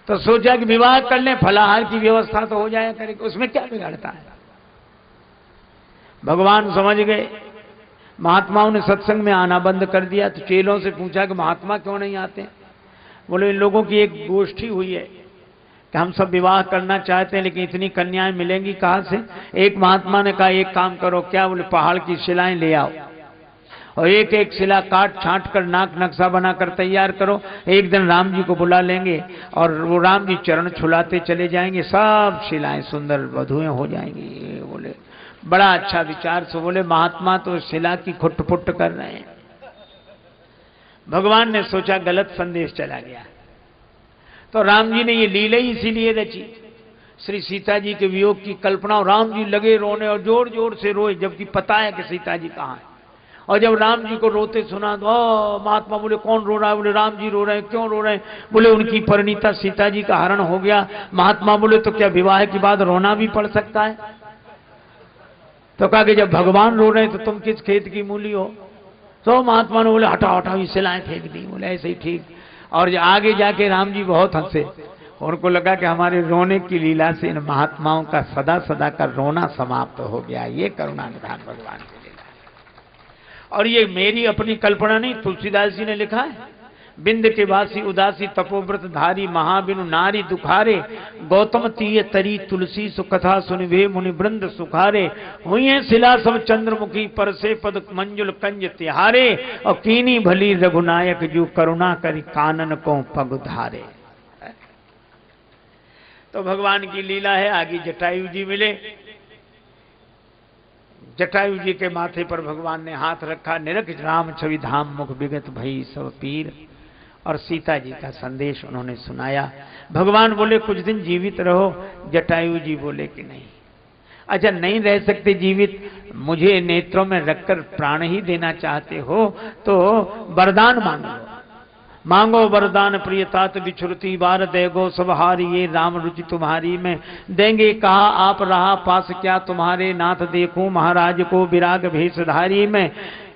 तो सोचा कि विवाह कर लें, फलाहार की व्यवस्था तो हो जाए करेगी, उसमें क्या बिगाड़ता है। भगवान समझ गए। महात्माओं ने सत्संग में आना बंद कर दिया। तो चेलों से पूछा कि महात्मा क्यों नहीं आते। बोले इन लोगों की एक गोष्ठी हुई है कि हम सब विवाह करना चाहते हैं लेकिन इतनी कन्याएं मिलेंगी कहां से। एक महात्मा ने कहा एक काम करो, क्या? बोले पहाड़ की शिलाएं ले आओ और एक एक शिला काट छांट कर नाक नक्शा बनाकर तैयार करो। एक दिन राम जी को बुला लेंगे और वो राम जी चरण छुलाते चले जाएंगे, सब शिलाएं सुंदर वधुएं हो जाएंगी। बोले बड़ा अच्छा विचार। से बोले महात्मा तो शिला की खुट-पुट कर रहे हैं। भगवान ने सोचा गलत संदेश चला गया। तो राम जी ने ये लीला ही इसीलिए रची, श्री सीता जी के वियोग की कल्पना। और राम जी लगे रोने और जोर जोर से रोए, जबकि पता है कि सीता जी कहाँ है। और जब राम जी को रोते सुना तो महात्मा बोले कौन रो रहा है? बोले राम जी रो रहे हैं। क्यों रो रहे हैं? बोले उनकी परिणीता सीता जी का हरण हो गया। महात्मा बोले तो क्या विवाह के बाद रोना भी पड़ सकता है? तो कहा कि जब भगवान रो रहे हैं तो तुम किस खेत की मूली हो। तो महात्मा ने बोले हटाओ हटाओ, ये शिलाएं फेंक दी। बोले ऐसे ही ठीक। और आगे जाके राम जी बहुत हंसे। उनको लगा कि हमारे रोने की लीला से इन महात्माओं का सदा सदा का रोना समाप्त हो गया। ये करुणा निधान भगवान की लीला है। और ये मेरी अपनी कल्पना नहीं, तुलसीदास जी ने लिखा है। बिंद के वासी उदासी तपोव्रत धारी महाबिनु नारी दुखारे गौतम तीय तरी तुलसी सुकथा सुनिभे मुनि वृंद सुखारे हुई है शिला सब चंद्रमुखी पर से पद मंजुल कंज तिहारे और कीनी भली रघुनायक जो करुणा करी कानन को पग धारे। तो भगवान की लीला है। आगे जटायु जी मिले। जटायु जी के माथे पर भगवान ने हाथ रखा। निरख राम छवि धाम मुख विगत भई सब पीर। और सीता जी का संदेश उन्होंने सुनाया। भगवान बोले कुछ दिन जीवित रहो। जटायु जी बोले कि नहीं। अच्छा नहीं रह सकते जीवित, मुझे नेत्रों में रखकर प्राण ही देना चाहते हो तो वरदान मांगो। मांगो वरदान प्रियतात बिछुरती बार देगो सब हारी ये राम रुचि तुम्हारी में देंगे। कहा आप रहा पास क्या तुम्हारे नाथ देखूं महाराज को विराग भेषधारी में।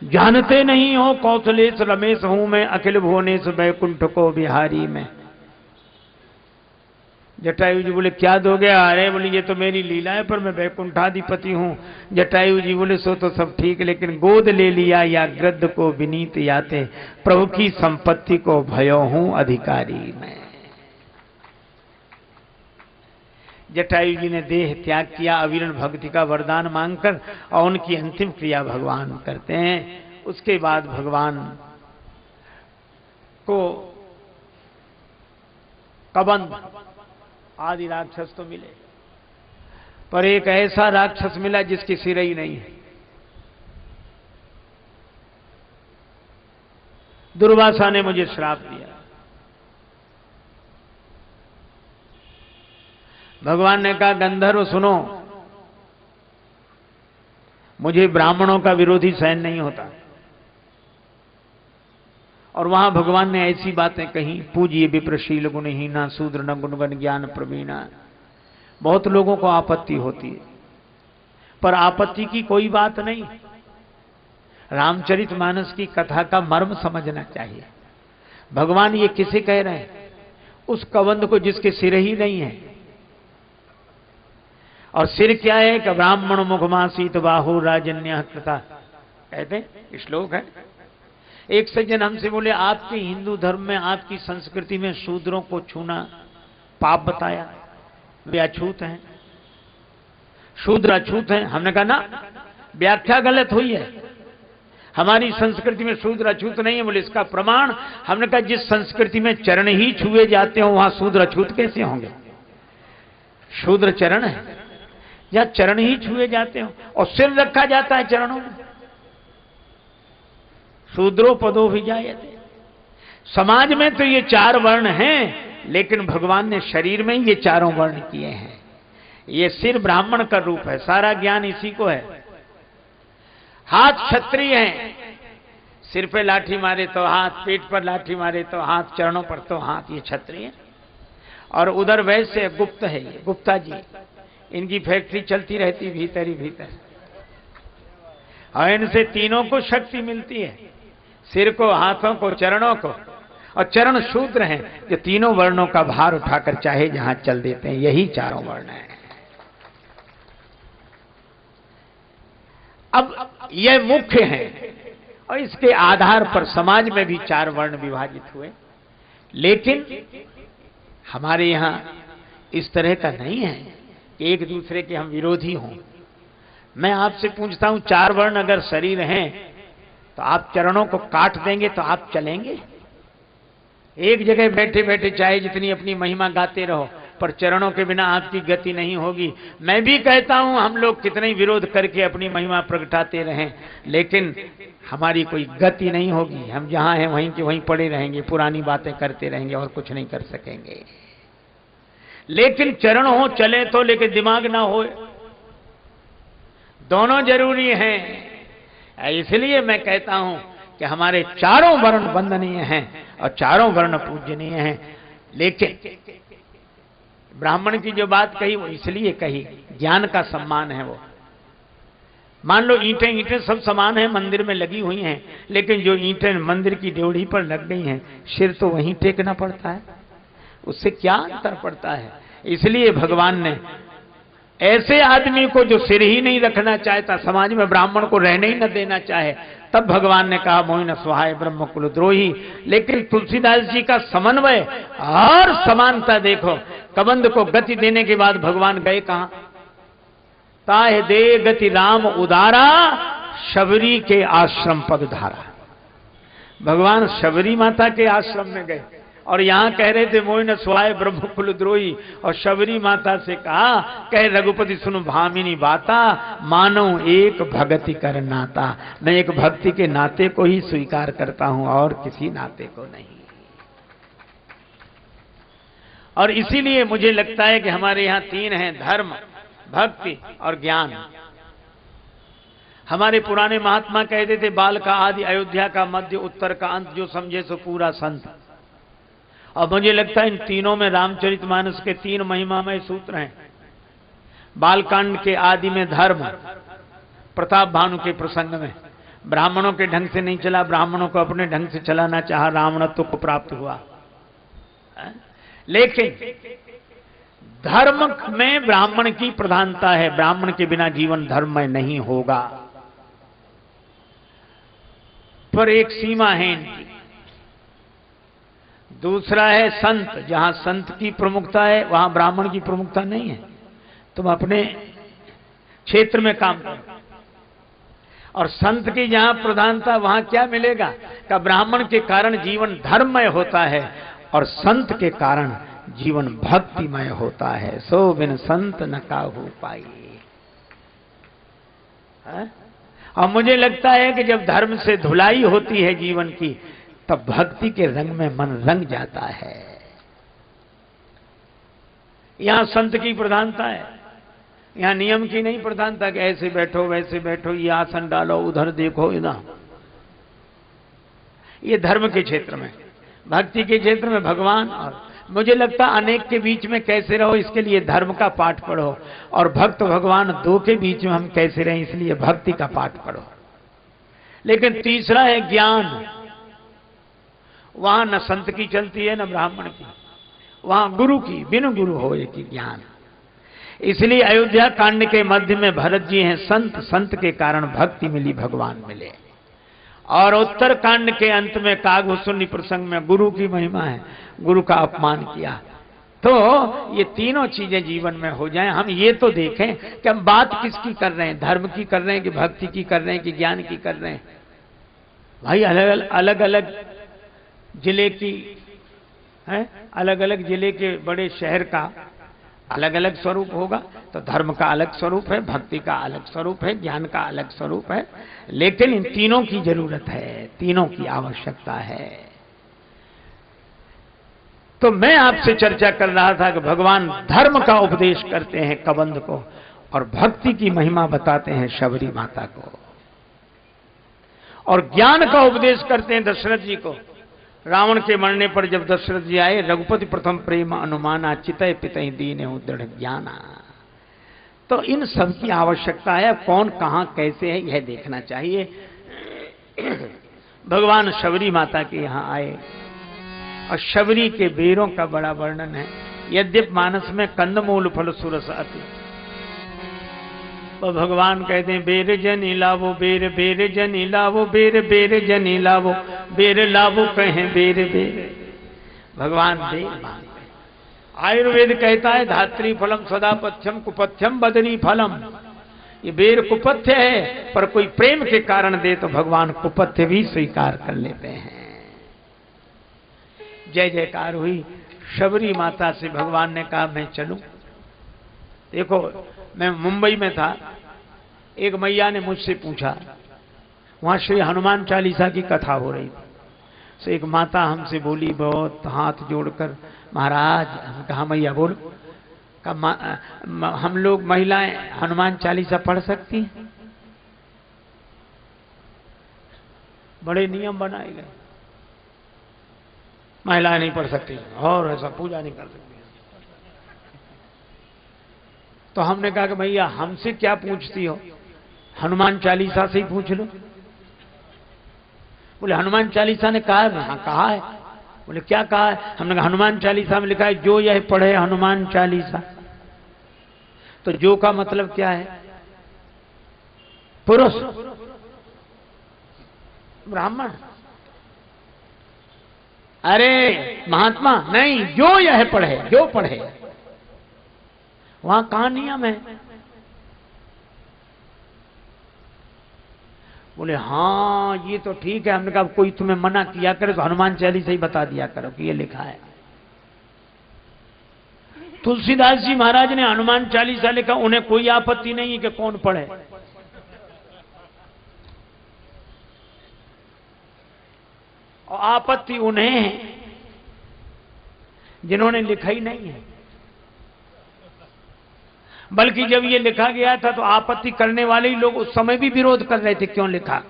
जानते नहीं हो कौशलेश रमेश हूं मैं अखिल भुवनेश बैकुंठ को बिहारी में। जटायु जी बोले क्या दोगे? अरे बोले ये तो मेरी लीला है पर मैं बैकुंठाधिपति हूं। जटायु जी बोले सो तो सब ठीक, लेकिन गोद ले लिया या गृद्ध को विनीत याते प्रभु की संपत्ति को भयो हूं अधिकारी मैं। जटायु जी ने देह त्याग किया अविरण भक्ति का वरदान मांगकर और उनकी अंतिम क्रिया भगवान करते हैं। उसके बाद भगवान को कबंध आदि राक्षस तो मिले, पर एक ऐसा राक्षस मिला जिसकी सिर ही नहीं है। दुर्वासा ने मुझे श्राप दिया। भगवान ने कहा गंधर्व सुनो, मुझे ब्राह्मणों का विरोधी सहन नहीं होता। और वहां भगवान ने ऐसी बातें कही, पूजिए विप्रशील गुणहीना शूद्र न गुणगण ज्ञान प्रवीणा। बहुत लोगों को आपत्ति होती है, पर आपत्ति की कोई बात नहीं। रामचरितमानस की कथा का मर्म समझना चाहिए। भगवान ये किसे कह रहे हैं? उस कबंध को जिसके सिर ही नहीं है। और सिर क्या है कि ब्राह्मण मुखमासीत बाहु राजन्य कृता, कहते श्लोक है। एक सज्जन हमसे बोले आपके हिंदू धर्म में आपकी संस्कृति में शूद्रों को छूना पाप बताया, वे अछूत हैं, शूद्र अछूत हैं। हमने कहा ना, व्याख्या गलत हुई है। हमारी संस्कृति में शूद्र अछूत नहीं है। बोले इसका प्रमाण? हमने कहा जिस संस्कृति में चरण ही छुए जाते हो वहां शूद्र अछूत कैसे होंगे? शूद्र चरण है या चरण ही छुए जाते हो और सिर रखा जाता है चरणों में। शूद्रो पदो भी जायते। समाज में तो ये चार वर्ण हैं, लेकिन भगवान ने शरीर में ये चारों वर्ण किए हैं। ये सिर ब्राह्मण का रूप है, सारा ज्ञान इसी को है। हाथ क्षत्रिय हैं, सिर पे लाठी मारे तो हाथ, पेट पर लाठी मारे तो हाथ, चरणों पर तो हाथ, ये क्षत्रिय। और उधर वैसे गुप्त है, ये गुप्ता जी, इनकी फैक्ट्री चलती रहती भीतर ही भीतर। और इनसे तीनों को शक्ति मिलती है, सिर को, हाथों को, चरणों को। और चरण शूद्र हैं जो तीनों वर्णों का भार उठाकर चाहे जहां चल देते हैं। यही चारों वर्ण हैं। अब यह मुख्य है और इसके आधार पर समाज में भी चार वर्ण विभाजित हुए। लेकिन हमारे यहां इस तरह का नहीं है कि एक दूसरे के हम विरोधी हों। मैं आपसे पूछता हूं, चार वर्ण अगर शरीर हैं तो आप चरणों को काट देंगे तो आप चलेंगे? एक जगह बैठे बैठे चाहे जितनी अपनी महिमा गाते रहो, पर चरणों के बिना आपकी गति नहीं होगी। मैं भी कहता हूं हम लोग कितने ही विरोध करके अपनी महिमा प्रगटाते रहें, लेकिन हमारी कोई गति नहीं होगी। हम जहां हैं वहीं के वहीं पड़े रहेंगे, पुरानी बातें करते रहेंगे और कुछ नहीं कर सकेंगे। लेकिन चरण हो चले तो, लेकिन दिमाग ना हो, दोनों जरूरी हैं। इसलिए मैं कहता हूं कि हमारे चारों वर्ण वंदनीय हैं और चारों वर्ण पूजनीय हैं। लेकिन ब्राह्मण की जो बात कही वो इसलिए कही, ज्ञान का सम्मान है वो। मान लो ईंटें सब समान हैं, मंदिर में लगी हुई हैं, लेकिन जो ईंटें मंदिर की ड्योढ़ी पर लग गई हैं, सिर तो वहीं टेकना पड़ता है। उससे क्या अंतर पड़ता है? इसलिए भगवान ने ऐसे आदमी को जो सिर ही नहीं रखना चाहता, समाज में ब्राह्मण को रहने ही न देना चाहे, तब भगवान ने कहा मोहिन स्वाहाय ब्रह्म कुलद्रोही। लेकिन तुलसीदास जी का समन्वय और समानता देखो। कबंध को गति देने के बाद भगवान गए कहां? ताहे दे गति राम उदारा, शबरी के आश्रम पग धारा। भगवान शबरी माता के आश्रम में गए और यहां कह रहे थे मोहिन स्वाय ब्रह्म कुलद्रोही, और शबरी माता से कहा, कह रघुपति सुन भामिनी बाता, मानो एक भक्ति कर नाता। मैं एक भक्ति के नाते को ही स्वीकार करता हूं और किसी नाते को नहीं। और इसीलिए मुझे लगता है कि हमारे यहां तीन हैं, धर्म, भक्ति और ज्ञान। हमारे पुराने महात्मा कहते थे, बाल का आदि अयोध्या का मध्य उत्तर का अंत, जो समझे सो पूरा संत। और मुझे लगता है इन तीनों में रामचरितमानस के तीन महिमामय सूत्र हैं। बालकांड के आदि में धर्म, प्रताप भानु के प्रसंग में ब्राह्मणों के ढंग से नहीं चला, ब्राह्मणों को अपने ढंग से चलाना चाहा, रावणत्व को प्राप्त हुआ। लेकिन धर्म में ब्राह्मण की प्रधानता है, ब्राह्मण के बिना जीवन धर्ममय नहीं होगा। पर एक सीमा है इनकी। दूसरा है संत, जहां संत की प्रमुखता है वहां ब्राह्मण की प्रमुखता नहीं है। तुम अपने क्षेत्र में काम करो, और संत की जहां प्रधानता वहां क्या मिलेगा? का ब्राह्मण के कारण जीवन धर्ममय होता है और संत के कारण जीवन भक्तिमय होता है। सो बिन संत न काहू पाई। और मुझे लगता है कि जब धर्म से धुलाई होती है जीवन की, तब भक्ति के रंग में मन रंग जाता है। यहां संत की प्रधानता है, यहां नियम की नहीं प्रधानता कि ऐसे बैठो वैसे बैठो, ये आसन डालो, उधर देखो, इधर। ये धर्म के क्षेत्र में। भक्ति के क्षेत्र में भगवान और मुझे लगता अनेक के बीच में कैसे रहो, इसके लिए धर्म का पाठ पढ़ो, और भक्त भगवान दो के बीच में हम कैसे रहें, इसलिए भक्ति का पाठ पढ़ो। लेकिन तीसरा है ज्ञान। वहां न संत की चलती है न ब्राह्मण की, वहां गुरु की, बिन गुरु होए की ज्ञान। इसलिए अयोध्या कांड के मध्य में भरत जी हैं संत, संत के कारण भक्ति मिली, भगवान मिले। और उत्तर कांड के अंत में कागभूषुंडी प्रसंग में गुरु की महिमा है, गुरु का अपमान किया। तो ये तीनों चीजें जीवन में हो जाएं, हम ये तो देखें कि हम बात किसकी कर रहे हैं, धर्म की कर रहे हैं कि भक्ति की कर रहे हैं कि ज्ञान की कर रहे हैं। भाई अलग अलग जिले की है, अलग अलग जिले के बड़े शहर का अलग अलग स्वरूप होगा। तो धर्म का अलग स्वरूप है, भक्ति का अलग स्वरूप है, ज्ञान का अलग स्वरूप है। लेकिन इन तीनों की जरूरत है, तीनों की आवश्यकता है। तो मैं आपसे चर्चा कर रहा था कि भगवान धर्म का उपदेश करते हैं कबंध को, और भक्ति की महिमा बताते हैं शबरी माता को, और ज्ञान का उपदेश करते हैं दशरथ जी को। रावण के मरने पर जब दशरथ जी आए, रघुपति प्रथम प्रेम अनुमाना, चितय पितहि दीने दृढ़ ज्ञाना। तो इन सब की आवश्यकता है। कौन कहां कैसे है यह देखना चाहिए। भगवान शबरी माता के यहां आए और शबरी के बेरों का बड़ा वर्णन है। यद्यप मानस में कंदमूल फल सुरस अति, तो भगवान कहते हैं बेर जनी लावो बेर, बेर जनी लावो बेर, बेर जनी लावो बेर, लावो कहें बेर बेर। भगवान बेर मांगते। आयुर्वेद कहता है धात्री फलम सदा पथ्यम कुपथ्यम बदरी फलम। ये बेर कुपथ्य है, पर कोई प्रेम के कारण दे तो भगवान कुपथ्य भी स्वीकार कर लेते हैं। जय जयकार हुई। शबरी माता से भगवान ने कहा मैं चलूं। देखो मैं मुंबई में था, एक मैया ने मुझसे पूछा, वहां श्री हनुमान चालीसा की कथा हो रही थी, तो एक माता हमसे बोली बहुत हाथ जोड़कर, महाराज, हम कहा मैया बोलो, हम लोग महिलाएं हनुमान चालीसा पढ़ सकती हैं? बड़े नियम बनाए गए, महिलाएं नहीं पढ़ सकती और ऐसा पूजा नहीं कर सकती। तो हमने कहा कि भैया हमसे क्या पूछती हो, हनुमान चालीसा से ही पूछ लो। बोले हनुमान चालीसा ने कहा है? हाँ कहा है। बोले क्या कहा है? हमने कहा हनुमान चालीसा में लिखा है जो यह पढ़े हनुमान चालीसा। तो जो का मतलब क्या है? पुरुष, ब्राह्मण। अरे महात्मा नहीं, जो यह पढ़े, जो पढ़े। वहां कहां नियम है? बोले हाँ ये तो ठीक है। हमने कहा कोई तुम्हें मना किया करे तो हनुमान चालीसा ही बता दिया करो कि ये लिखा है। तुलसीदास जी महाराज ने हनुमान चालीसा लिखा, उन्हें कोई आपत्ति नहीं है कि कौन पढ़े। और आपत्ति उन्हें है जिन्होंने लिखा ही नहीं है। बल्कि जब ये लिखा गया था तो आपत्ति करने वाले ही लोग उस समय भी विरोध कर रहे थे, क्यों लिखा,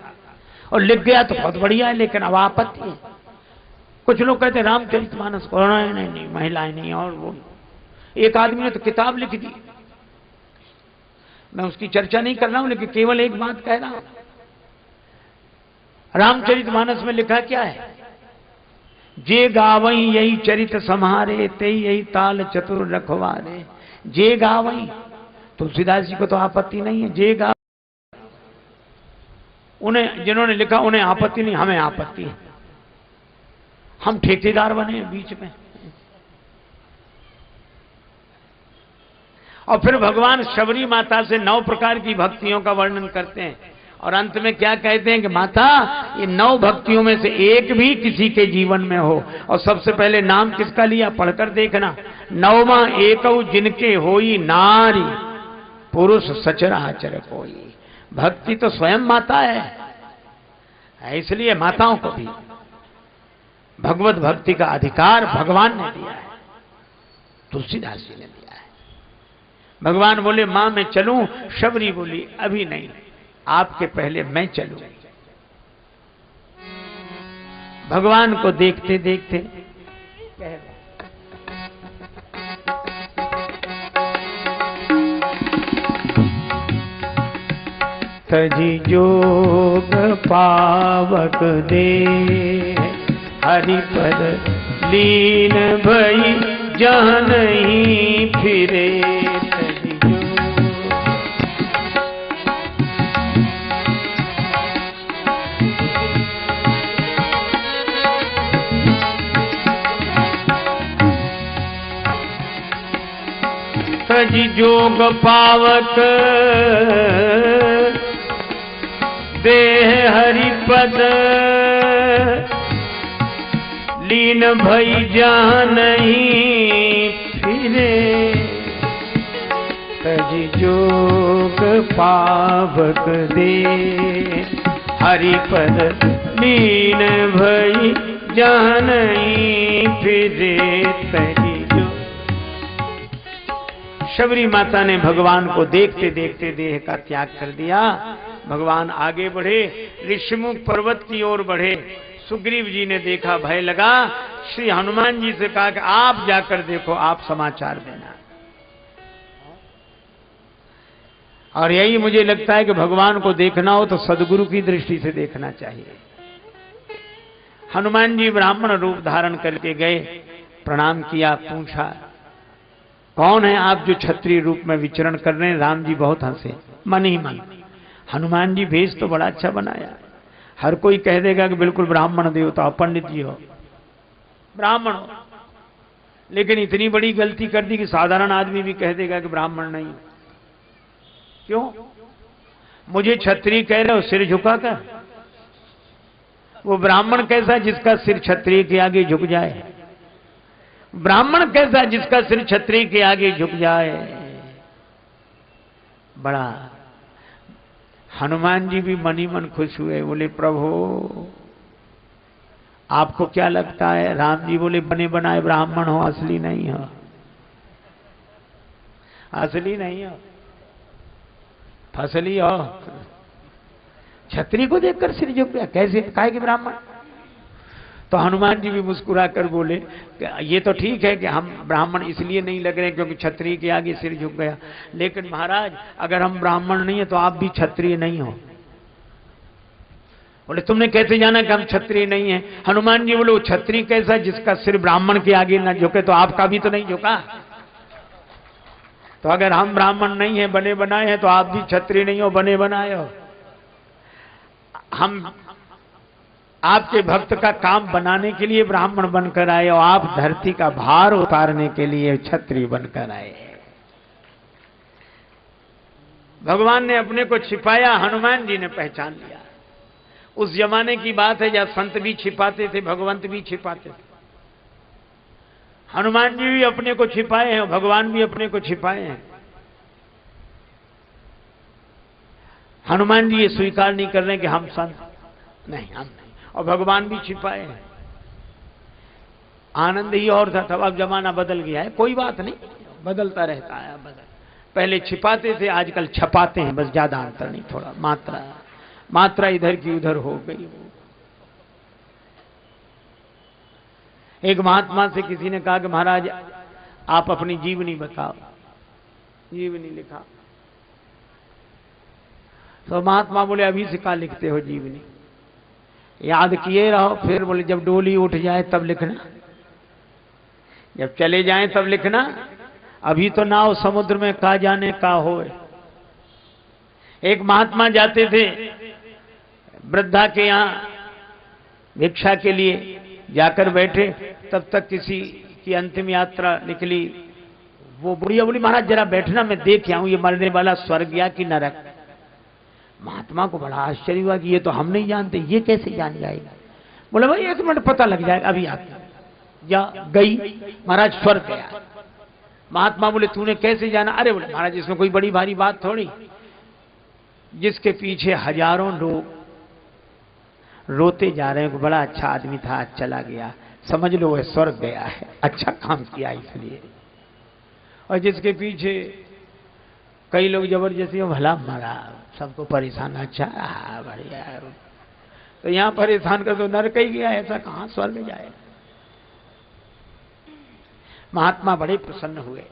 और लिख गया तो बहुत बढ़िया है, लेकिन अब आपत्ति है। कुछ लोग कहते रामचरितमानस पढ़ना है, नहीं महिलाएं नहीं। और वो एक आदमी ने तो किताब लिख दी, मैं उसकी चर्चा नहीं कर रहा हूं, लेकिन केवल एक बात कह रहा हूं। रामचरितमानस में लिखा क्या है? जे गावई यही चरित सम्हारे, ते यही ताल चतुर रखवारे। जे गावई, तुलसीदास जी को तो आपत्ति नहीं है। जे गा, उन्हें जिन्होंने लिखा उन्हें आपत्ति नहीं, हमें आपत्ति है। हम ठेकेदार बने बीच में। और फिर भगवान शबरी माता से 9 प्रकार की भक्तियों का वर्णन करते हैं, और अंत में क्या कहते हैं कि माता ये 9 भक्तियों में से एक भी किसी के जीवन में हो। और सबसे पहले नाम किसका लिया, पढ़कर देखना। 9वां एकौ जिनके होई नारी, पुरुष सचराचर कोई। भक्ति तो स्वयं माता है, इसलिए माताओं को भी भगवत भक्ति का अधिकार भगवान ने दिया है, तुलसीदास जी ने दिया है। भगवान बोले मां मैं चलूं, शबरी बोली अभी नहीं, आपके पहले मैं चलूं। भगवान को देखते देखते तजी जोग पावक दे, हरि पद लीन भई जहाँ नहीं फिरे। तजी जोग पावक देह हरिपद लीन भई जहाँ नहीं फिरे। तजी जोग पावक दे हरिपद लीन भई जहाँ नहीं फिरे। तजी शबरी माता ने भगवान को देखते देखते देह का त्याग कर दिया। भगवान आगे बढ़े, ऋषिमुख पर्वत की ओर बढ़े। सुग्रीव जी ने देखा, भय लगा। श्री हनुमान जी से कहा कि आप जाकर देखो, आप समाचार देना। और यही मुझे लगता है कि भगवान को देखना हो तो सदगुरु की दृष्टि से देखना चाहिए। हनुमान जी ब्राह्मण रूप धारण करके गए, प्रणाम किया, पूछा कौन है आप जो क्षत्रिय रूप में विचरण कर रहे हैं? राम जी बहुत हंसे, मन ही मन। हनुमान जी भेष तो बड़ा अच्छा बनाया, हर कोई कह देगा कि बिल्कुल ब्राह्मण देवता हो, पंडित जी हो, ब्राह्मण हो, लेकिन इतनी बड़ी गलती कर दी कि साधारण आदमी भी कह देगा कि ब्राह्मण नहीं। क्यों? मुझे क्षत्रिय कह रहे हो सिर झुकाकर, वो ब्राह्मण कैसा जिसका सिर क्षत्रिय के आगे झुक जाए? ब्राह्मण कैसा जिसका सिर क्षत्रिय के आगे झुक जाए? बड़ा हनुमान जी भी मन ही मन खुश हुए, बोले प्रभु आपको क्या लगता है? राम जी बोले बने बनाए ब्राह्मण हो, असली नहीं हो, असली नहीं हो, फसली हो। क्षत्रिय को देखकर सिर झुक गया, कैसे काहे कि ब्राह्मण? तो हनुमान जी भी मुस्कुरा कर बोले ये तो ठीक है कि हम ब्राह्मण इसलिए नहीं लग रहे क्योंकि क्षत्रिय के आगे सिर झुक गया, लेकिन महाराज अगर हम ब्राह्मण नहीं है तो आप भी क्षत्रिय नहीं हो। बोले तुमने कैसे जाना कि हम क्षत्रिय नहीं है? हनुमान जी बोले वो क्षत्रिय कैसा जिसका सिर ब्राह्मण के आगे न झुके, तो आपका भी तो नहीं झुका। तो अगर हम ब्राह्मण नहीं है, बने बनाए हैं, तो आप भी क्षत्रिय नहीं हो, बने बनाए हो। हम आपके भक्त का काम बनाने के लिए ब्राह्मण बनकर आए और आप धरती का भार उतारने के लिए क्षत्रिय बनकर आए। भगवान ने अपने को छिपाया, हनुमान जी ने पहचान लिया। उस जमाने की बात है जब संत भी छिपाते थे, भगवंत भी छिपाते थे। हनुमान जी भी अपने को छिपाए हैं, भगवान भी अपने को छिपाए हैं। हनुमान जी ये स्वीकार नहीं कर रहे कि हम संत नहीं, हम नहीं, और भगवान भी छिपाए हैं। आनंद ही और था, तब अब जमाना बदल गया है, कोई बात नहीं, बदलता रहता है। पहले छिपाते थे, आजकल छपाते हैं, बस ज्यादा अंतर नहीं, थोड़ा मात्रा इधर की उधर हो गई। एक महात्मा से किसी ने कहा कि महाराज आप अपनी जीवनी बताओ, जीवनी लिखा। तो महात्मा बोले अभी से क्या लिखते हो जीवनी? याद किए रहो, फिर बोले जब डोली उठ जाए तब लिखना, जब चले जाएं तब लिखना, अभी तो नाव समुद्र में का जाने का होए। एक महात्मा जाते थे वृद्धा के यहां भिक्षा के लिए, जाकर बैठे, तब तक किसी की अंतिम यात्रा निकली। वो बुढ़िया बोली महाराज जरा बैठना, मैं देख आऊं ये मरने वाला स्वर्ग या कि नरक। महात्मा को बड़ा आश्चर्य हुआ कि ये तो हम नहीं जानते, ये कैसे जान जाएगा? बोले भाई 1 मिनट पता लग जाएगा, अभी आते। या गई, महाराज स्वर्ग गया। महात्मा बोले तूने कैसे जाना? अरे बोले महाराज इसमें कोई बड़ी भारी बात थोड़ी, जिसके पीछे हजारों लोग रोते जा रहे हैं, बड़ा अच्छा आदमी था, चला गया, समझ लो वह स्वर्ग गया है, अच्छा काम किया इसलिए। और जिसके पीछे कई लोग जबरदस्ती भला मरा, सबको परेशान, अच्छा बढ़िया, तो यहां परेशान कर तो नरक ही गया, ऐसा कहां स्वर्ग जाए? महात्मा बड़े प्रसन्न हुए।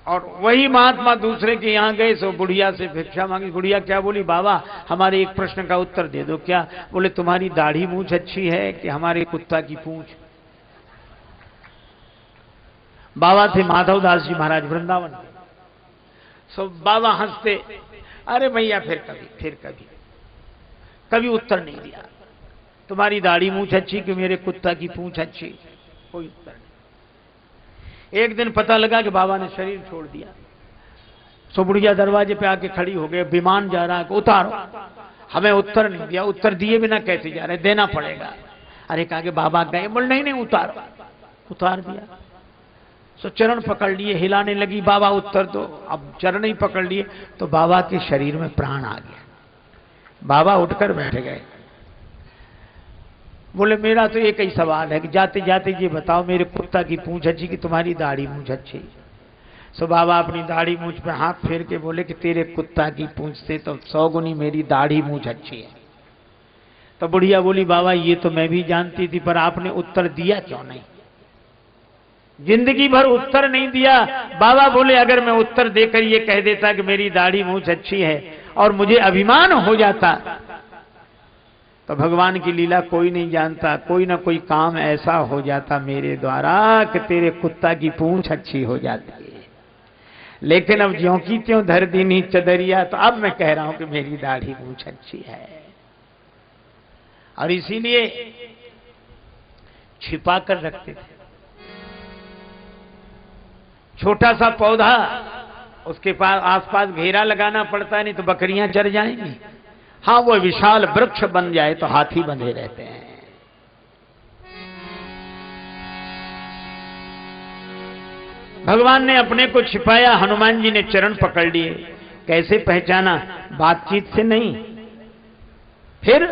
और वही महात्मा दूसरे के यहां गए, सो बुढ़िया से भिक्षा मांगी। बुढ़िया क्या बोली? बाबा हमारे एक प्रश्न का उत्तर दे दो। क्या? बोले तुम्हारी दाढ़ी मूंछ अच्छी है कि हमारे कुत्ता की पूंछ? बाबा थे माधव दास जी महाराज वृंदावन। सो बाबा हंसते, अरे भैया फिर कभी उत्तर नहीं दिया। तुम्हारी दाढ़ी मूंछ अच्छी कि मेरे कुत्ता की पूंछ अच्छी? कोई उत्तर नहीं। एक दिन पता लगा कि बाबा ने शरीर छोड़ दिया। सो बुढ़िया दरवाजे पे आके खड़ी हो गए, विमान जा रहा है, उतारो। हमें उत्तर नहीं दिया, उत्तर दिए बिना कैसे जा रहे, देना पड़ेगा। अरे कहा कि बाबा गए? बोल नहीं उतारो। उतार दिया। सो चरण पकड़ लिए, हिलाने लगी, बाबा उत्तर दो। अब चरण ही पकड़ लिए तो बाबा के शरीर में प्राण आ गया। बाबा उठकर बैठ गए। बोले मेरा तो एक ही सवाल है कि जाते जाते ये बताओ मेरे कुत्ता की पूंछ अच्छी कि तुम्हारी दाढ़ी मूंछ अच्छी? सो बाबा अपनी दाढ़ी मूंछ पर हाथ फेर के बोले कि तेरे कुत्ता की पूंछ से तो 100 गुनी मेरी दाढ़ी मूंछ अच्छी है। तो बुढ़िया बोली बाबा ये तो मैं भी जानती थी, पर आपने उत्तर दिया क्यों नहीं? जिंदगी भर उत्तर नहीं दिया। बाबा बोले अगर मैं उत्तर देकर ये कह देता कि मेरी दाढ़ी मूंछ अच्छी है और मुझे अभिमान हो जाता तो भगवान की लीला कोई नहीं जानता, कोई ना कोई काम ऐसा हो जाता मेरे द्वारा कि तेरे कुत्ता की पूंछ अच्छी हो जाती है। लेकिन अब ज्यों की त्यों धर दीनी चदरिया, तो अब मैं कह रहा हूं कि मेरी दाढ़ी पूंछ अच्छी है। और इसीलिए छिपा कर रखते थे। छोटा सा पौधा, उसके पास आसपास घेरा लगाना पड़ता, नहीं तो बकरियां चर जाएंगी। हाँ, वो विशाल वृक्ष बन जाए तो हाथी बंधे रहते हैं। भगवान ने अपने को छिपाया, हनुमान जी ने चरण पकड़ लिए। कैसे पहचाना? बातचीत से नहीं, फिर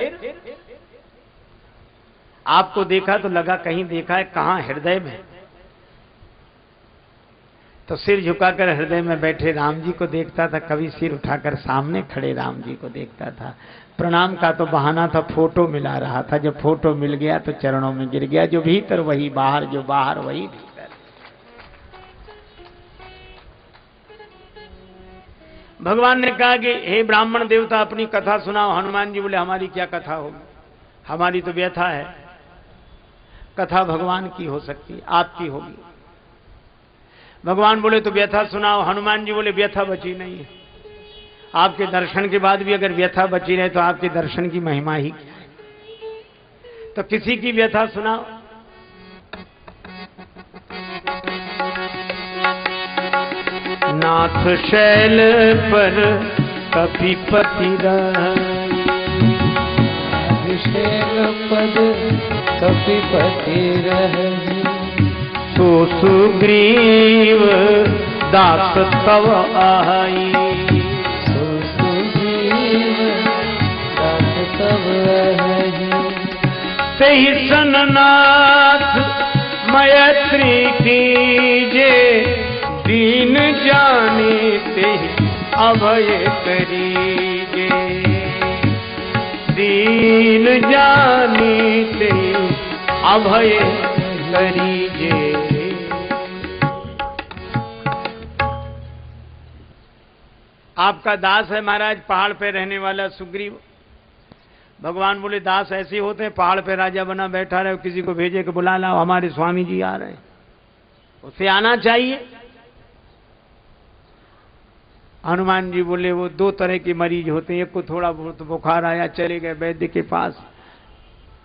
आपको देखा तो लगा कहीं देखा है, कहां? हृदय में। तो सिर झुकाकर हृदय में बैठे राम जी को देखता था, कभी सिर उठाकर सामने खड़े राम जी को देखता था। प्रणाम का तो बहाना था, फोटो मिला रहा था। जब फोटो मिल गया तो चरणों में गिर गया। जो भीतर वही बाहर, जो बाहर वही भीतर। भगवान ने कहा कि हे ब्राह्मण देवता, अपनी कथा सुनाओ। हनुमान जी बोले, हमारी क्या कथा होगी, हमारी तो व्यथा है। कथा भगवान की हो सकती है, आपकी होगी। भगवान बोले, तो व्यथा सुनाओ। हनुमान जी बोले, व्यथा बची नहीं है। आपके दर्शन के बाद भी अगर व्यथा बची रहे तो आपके दर्शन की महिमा ही क्या है। तो किसी की व्यथा सुनाओ। नाथ शैल पर कपिपति शैल पद कपिपति रहे। तो सुग्रीव दास तव आई। सुग्रीव दास तव आई। तेहि सननाथ मैत्री कीजे, दीन जाने तेहि अभय करीजे। दीन जाने तेहि अभय करीजे। आपका दास है महाराज, पहाड़ पे रहने वाला सुग्रीव। भगवान बोले, दास ऐसे होते हैं, पहाड़ पे राजा बना बैठा रहे, किसी को भेजे कि बुला लाओ, हमारे स्वामी जी आ रहे हैं। उसे आना चाहिए। हनुमान जी बोले, वो दो तरह के मरीज होते हैं। एक को थोड़ा बहुत बुखार आया, चले गए वैद्य के पास,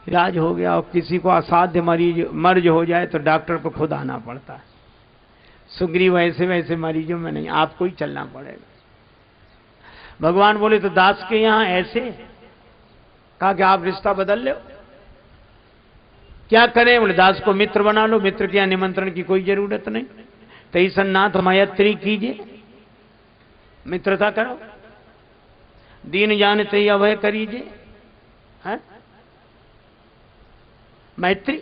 इलाज हो गया। और किसी को असाध्य मर्ज हो जाए तो डॉक्टर को खुद आना पड़ता है। सुग्रीव ऐसे वैसे मरीजों में नहीं, आपको ही चलना पड़ेगा। भगवान बोले, तो दास के यहां ऐसे? कहा कि आप रिश्ता बदल लो। क्या करें? बोले, दास को मित्र बना लो। मित्र के यहां निमंत्रण की कोई जरूरत नहीं। तई सन्नाथ मैत्री कीजिए, मित्रता करो। दीन जान तई अभय करीजिए, है मैत्री।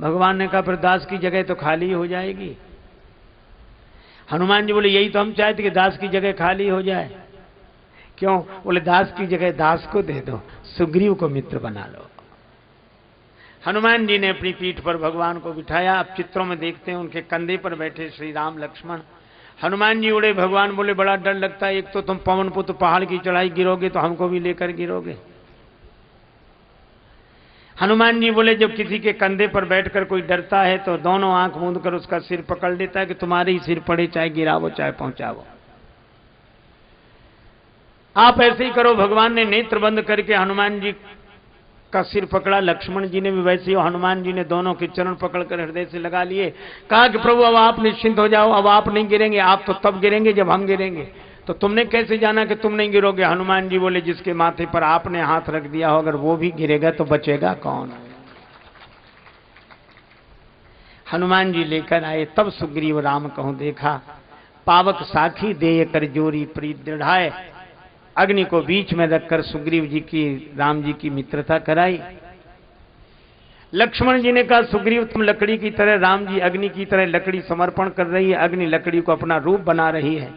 भगवान ने कहा, फिर दास की जगह तो खाली हो जाएगी। हनुमान जी बोले, यही तो हम चाहते कि दास की जगह खाली हो जाए। क्यों? बोले, दास की जगह दास को दे दो, सुग्रीव को मित्र बना लो। हनुमान जी ने अपनी पीठ पर भगवान को बिठाया। आप चित्रों में देखते हैं, उनके कंधे पर बैठे श्री राम लक्ष्मण। हनुमान जी उड़े। भगवान बोले, बड़ा डर लगता है, एक तो तुम पवन पुत्र पहाड़ की चढ़ाई गिरोगे तो हमको भी लेकर गिरोगे। हनुमान जी बोले, जब किसी के कंधे पर बैठकर कोई डरता है तो दोनों आंख मूंद कर उसका सिर पकड़ लेता है कि तुम्हारे ही सिर पड़े, चाहे गिरावो चाहे पहुंचावो। आप ऐसे ही करो। भगवान ने नेत्र बंद करके हनुमान जी का सिर पकड़ा। लक्ष्मण जी ने भी वैसे ही, हनुमान जी ने दोनों के चरण पकड़कर हृदय से लगा लिए। कहा कि प्रभु, अब आप निश्चिंत हो जाओ, अब आप नहीं गिरेंगे। आप तो तब गिरेंगे जब हम गिरेंगे। तो तुमने कैसे जाना कि तुम नहीं गिरोगे? हनुमान जी बोले, जिसके माथे पर आपने हाथ रख दिया हो, अगर वो भी गिरेगा तो बचेगा कौन? हनुमान जी लेकर आए। तब सुग्रीव राम कहूं देखा, पावक साखी देय कर जोरी प्रीत दृढ़ाए। अग्नि को बीच में रखकर सुग्रीव जी की, राम जी की मित्रता कराई। लक्ष्मण जी ने कहा, सुग्रीव तुम लकड़ी की तरह, राम जी अग्नि की तरह लकड़ी समर्पण कर रही है, अग्नि लकड़ी को अपना रूप बना रही है।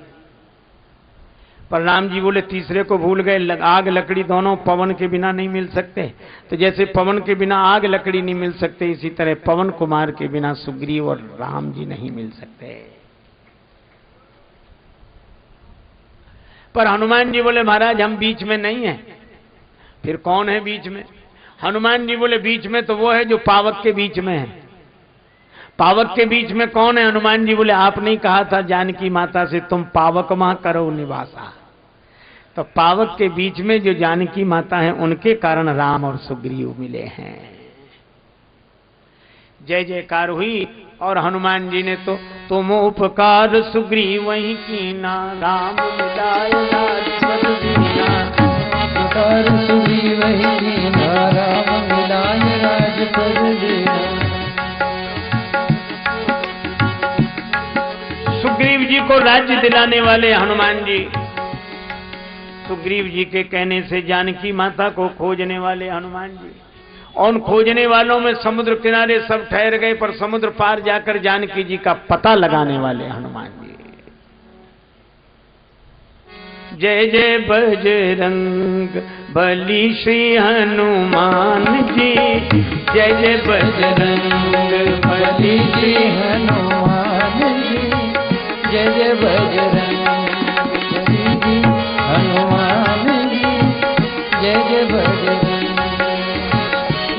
पर राम जी बोले, तीसरे को भूल गए। आग लकड़ी दोनों पवन के बिना नहीं मिल सकते। तो जैसे पवन के बिना आग लकड़ी नहीं मिल सकते, इसी तरह पवन कुमार के बिना सुग्रीव और राम जी नहीं मिल सकते। पर हनुमान जी बोले महाराज हम बीच में नहीं हैं। फिर कौन है बीच में? हनुमान जी बोले बीच में तो वो है जो पावक के बीच में है। पावक के बीच में कौन है? हनुमान जी बोले आपने ही कहा था जानकी माता से तुम पावक मां करो निवासा। तो पावक के बीच में जो जानकी माता है उनके कारण राम और सुग्रीव मिले हैं। जय जयकार हुई और हनुमान जी ने तो तुम उपकार सुग्रीव वहीं कीना राम मिलाय राजपद दीना। उपकार सुग्रीव वहीं कीना राम मिलाय राजपद दीना। सुग्रीव जी को राज्य दिलाने वाले हनुमान जी, सुग्रीव जी के कहने से जानकी माता को खोजने वाले हनुमान जी, और उन खोजने वालों में समुद्र किनारे सब ठहर गए पर समुद्र पार जाकर जानकी जी का पता लगाने वाले हनुमान जी। जय जय बजरंग बली श्री हनुमान जी। जय जय बजरंग बली श्री हनुमान जी। जय जय बजरंग बली हनुमान जी। जय जय बजरंग।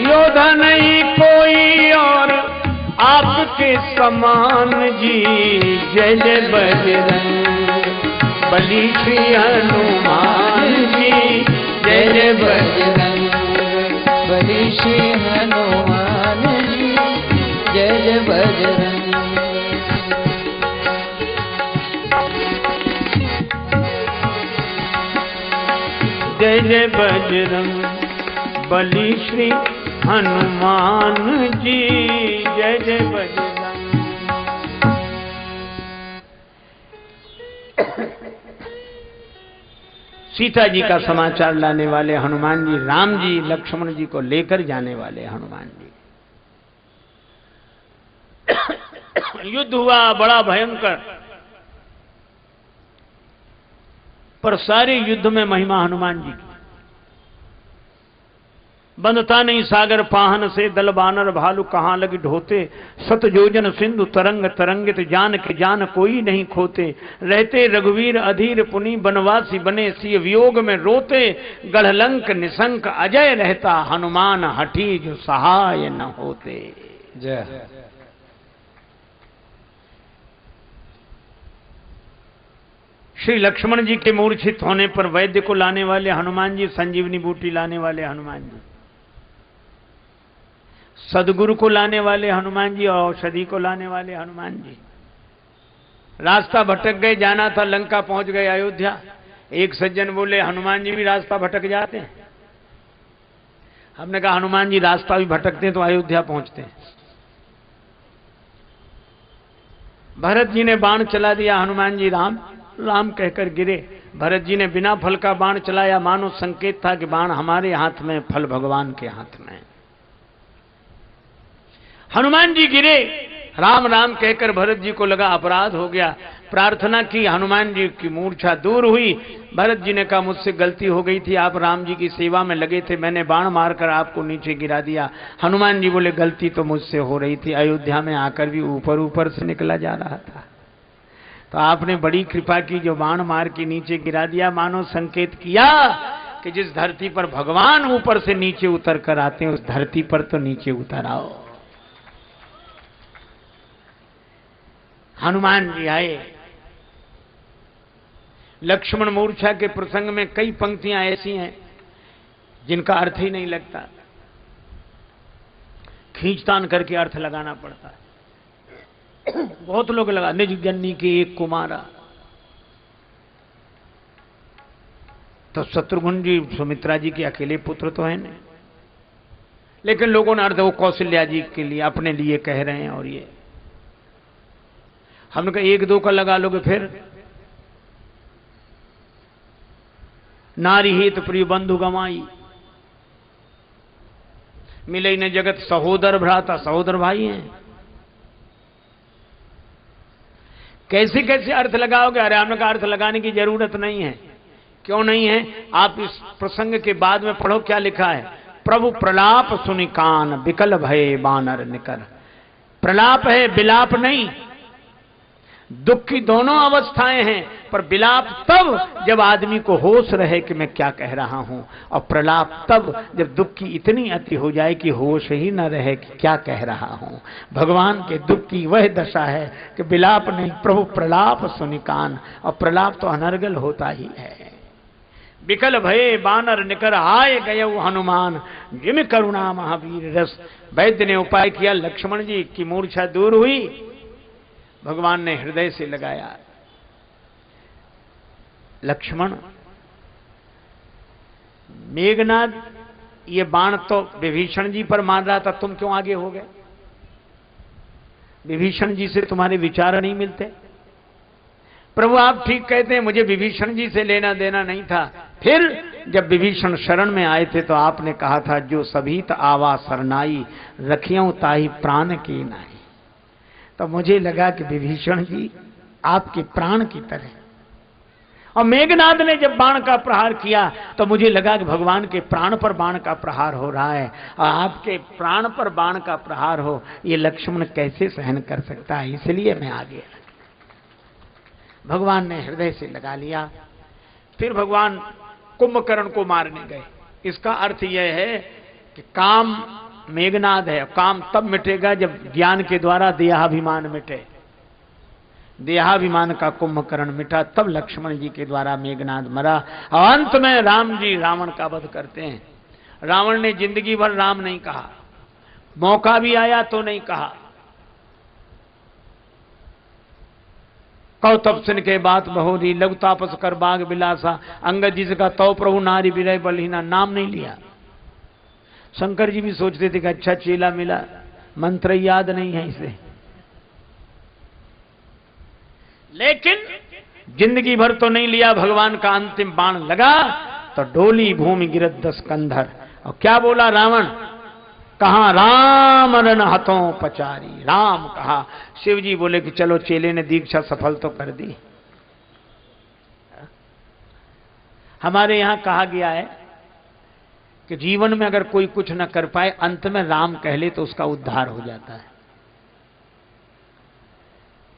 योद्धा नहीं कोई और आपके समान जी। जय जय बजरंग बली श्री हनुमान जी। जय जय बजरंग बली श्री हनुमान जी। जय जय बजरंग। जय जय बजरंग बली श्री हनुमान जी। जय जय बजरंग। सीता जी का समाचार लाने वाले हनुमान जी, राम जी लक्ष्मण जी को लेकर जाने वाले हनुमान जी। युद्ध हुआ बड़ा भयंकर, पर सारे युद्ध में महिमा हनुमान जी की। बंधता नहीं सागर पाहन से दल बानर भालू कहां लगी ढोते। सत जोजन सिंधु तरंग तरंगित जान के जान कोई नहीं खोते। रहते रघुवीर अधीर पुनि बनवासी बने सिय वियोग में रोते। गढ़लंक निशंक अजय रहता हनुमान हठी जो सहाय न होते। जय। श्री लक्ष्मण जी के मूर्छित होने पर वैद्य को लाने वाले हनुमान जी, संजीवनी बूटी लाने वाले हनुमान जी, सदगुरु को लाने वाले हनुमान जी और औषधि को लाने वाले हनुमान जी। रास्ता भटक गए, जाना था लंका, पहुंच गए अयोध्या। एक सज्जन बोले हनुमान जी भी रास्ता भटक जाते हैं। हमने कहा हनुमान जी रास्ता भी भटकते हैं तो अयोध्या पहुंचते हैं। भरत जी ने बाण चला दिया, हनुमान जी राम राम कहकर गिरे। भरत जी ने बिना फल का बाण चलाया, मानो संकेत था कि बाण हमारे हाथ में, फल भगवान के हाथ में। हनुमान जी गिरे, राम राम कहकर भरत जी को लगा अपराध हो गया। प्रार्थना की, हनुमान जी की मूर्छा दूर हुई। भरत जी ने कहा मुझसे गलती हो गई थी, आप राम जी की सेवा में लगे थे, मैंने बाण मारकर आपको नीचे गिरा दिया। हनुमान जी बोले गलती तो मुझसे हो रही थी, अयोध्या में आकर भी ऊपर ऊपर से निकला जा रहा था, तो आपने बड़ी कृपा की जो बाण मार के नीचे गिरा दिया। मानो संकेत किया कि जिस धरती पर भगवान ऊपर से नीचे उतर कर आते हैं उस धरती पर तो नीचे उतर आओ। हनुमान जी आए। लक्ष्मण मूर्छा के प्रसंग में कई पंक्तियां ऐसी हैं जिनका अर्थ ही नहीं लगता, खींचतान करके अर्थ लगाना पड़ता है। बहुत लोग लगा, निज जन्नी के एक कुमारा, तो शत्रुघ्न जी सुमित्रा जी के अकेले पुत्र तो है नहीं, लेकिन लोगों ने अर्थ वो कौशल्या जी के लिए अपने लिए कह रहे हैं। और ये हमने कहा एक दो का लगा लोगे फिर। नारी हित प्रिय बंधु गमाई, मिले न जगत सहोदर भ्राता, सहोदर भाई हैं। कैसे कैसे अर्थ लगाओगे? अरे हमने कहा अर्थ लगाने की जरूरत नहीं है। क्यों नहीं है? आप इस प्रसंग के बाद में पढ़ो क्या लिखा है। प्रभु प्रलाप सुनि कान विकल भये बानर निकर। प्रलाप है, विलाप नहीं। दुख की दोनों अवस्थाएं हैं, पर विलाप तब जब आदमी को होश रहे कि मैं क्या कह रहा हूं, और प्रलाप तब जब दुख की इतनी अति हो जाए कि होश ही न रहे कि क्या कह रहा हूं। भगवान के दुख की वह दशा है कि विलाप नहीं, प्रभु प्रलाप सुनिकान, और प्रलाप तो अनर्गल होता ही है। विकल भये बानर निकर आए गए हनुमान, जिम करुणा महावीर रस। वैद्य ने उपाय किया, लक्ष्मण जी की मूर्छा दूर हुई, भगवान ने हृदय से लगाया, लक्ष्मण मेघनाथ ये बाण तो विभीषण जी पर मार रहा था, तुम क्यों आगे हो गए? विभीषण जी से तुम्हारे विचार नहीं मिलते? प्रभु आप ठीक कहते हैं, मुझे विभीषण जी से लेना देना नहीं था। फिर जब विभीषण शरण में आए थे तो आपने कहा था, जो सभीत आवा सरनाई, रखियों ताही प्राण की नाई। तो मुझे लगा कि विभीषण जी आपके प्राण की तरह, और मेघनाद ने जब बाण का प्रहार किया तो मुझे लगा कि भगवान के प्राण पर बाण का प्रहार हो रहा है, और आपके प्राण पर बाण का प्रहार हो, ये लक्ष्मण कैसे सहन कर सकता है, इसलिए मैं आ गया। भगवान ने हृदय से लगा लिया। फिर भगवान कुंभकर्ण को मारने गए। इसका अर्थ यह है कि काम मेघनाद है, काम तब मिटेगा जब ज्ञान के द्वारा देहाभिमान मिटे। देहाभिमान का कुंभकर्ण मिटा, तब लक्ष्मण जी के द्वारा मेघनाद मरा, और अंत में राम जी रावण का वध करते हैं। रावण ने जिंदगी भर राम नहीं कहा, मौका भी आया तो नहीं कहा। कौ तप सुन के बात बहोरी, लघु तापस कर बाग बिलासा, अंगद जी का तो प्रभु नारी विरय बलहीना, नाम नहीं लिया। शंकर जी भी सोचते थे कि अच्छा चेला मिला, मंत्र याद नहीं है इसे, लेकिन जिंदगी भर तो नहीं लिया। भगवान का अंतिम बाण लगा तो डोली भूमि गिरत 10 कंधर, और क्या बोला रावण, कहा राम रन हथों पचारी, राम कहा। शिव जी बोले कि चलो चेले ने दीक्षा सफल तो कर दी। हमारे यहां कहा गया है कि जीवन में अगर कोई कुछ न कर पाए, अंत में राम कह ले तो उसका उद्धार हो जाता है।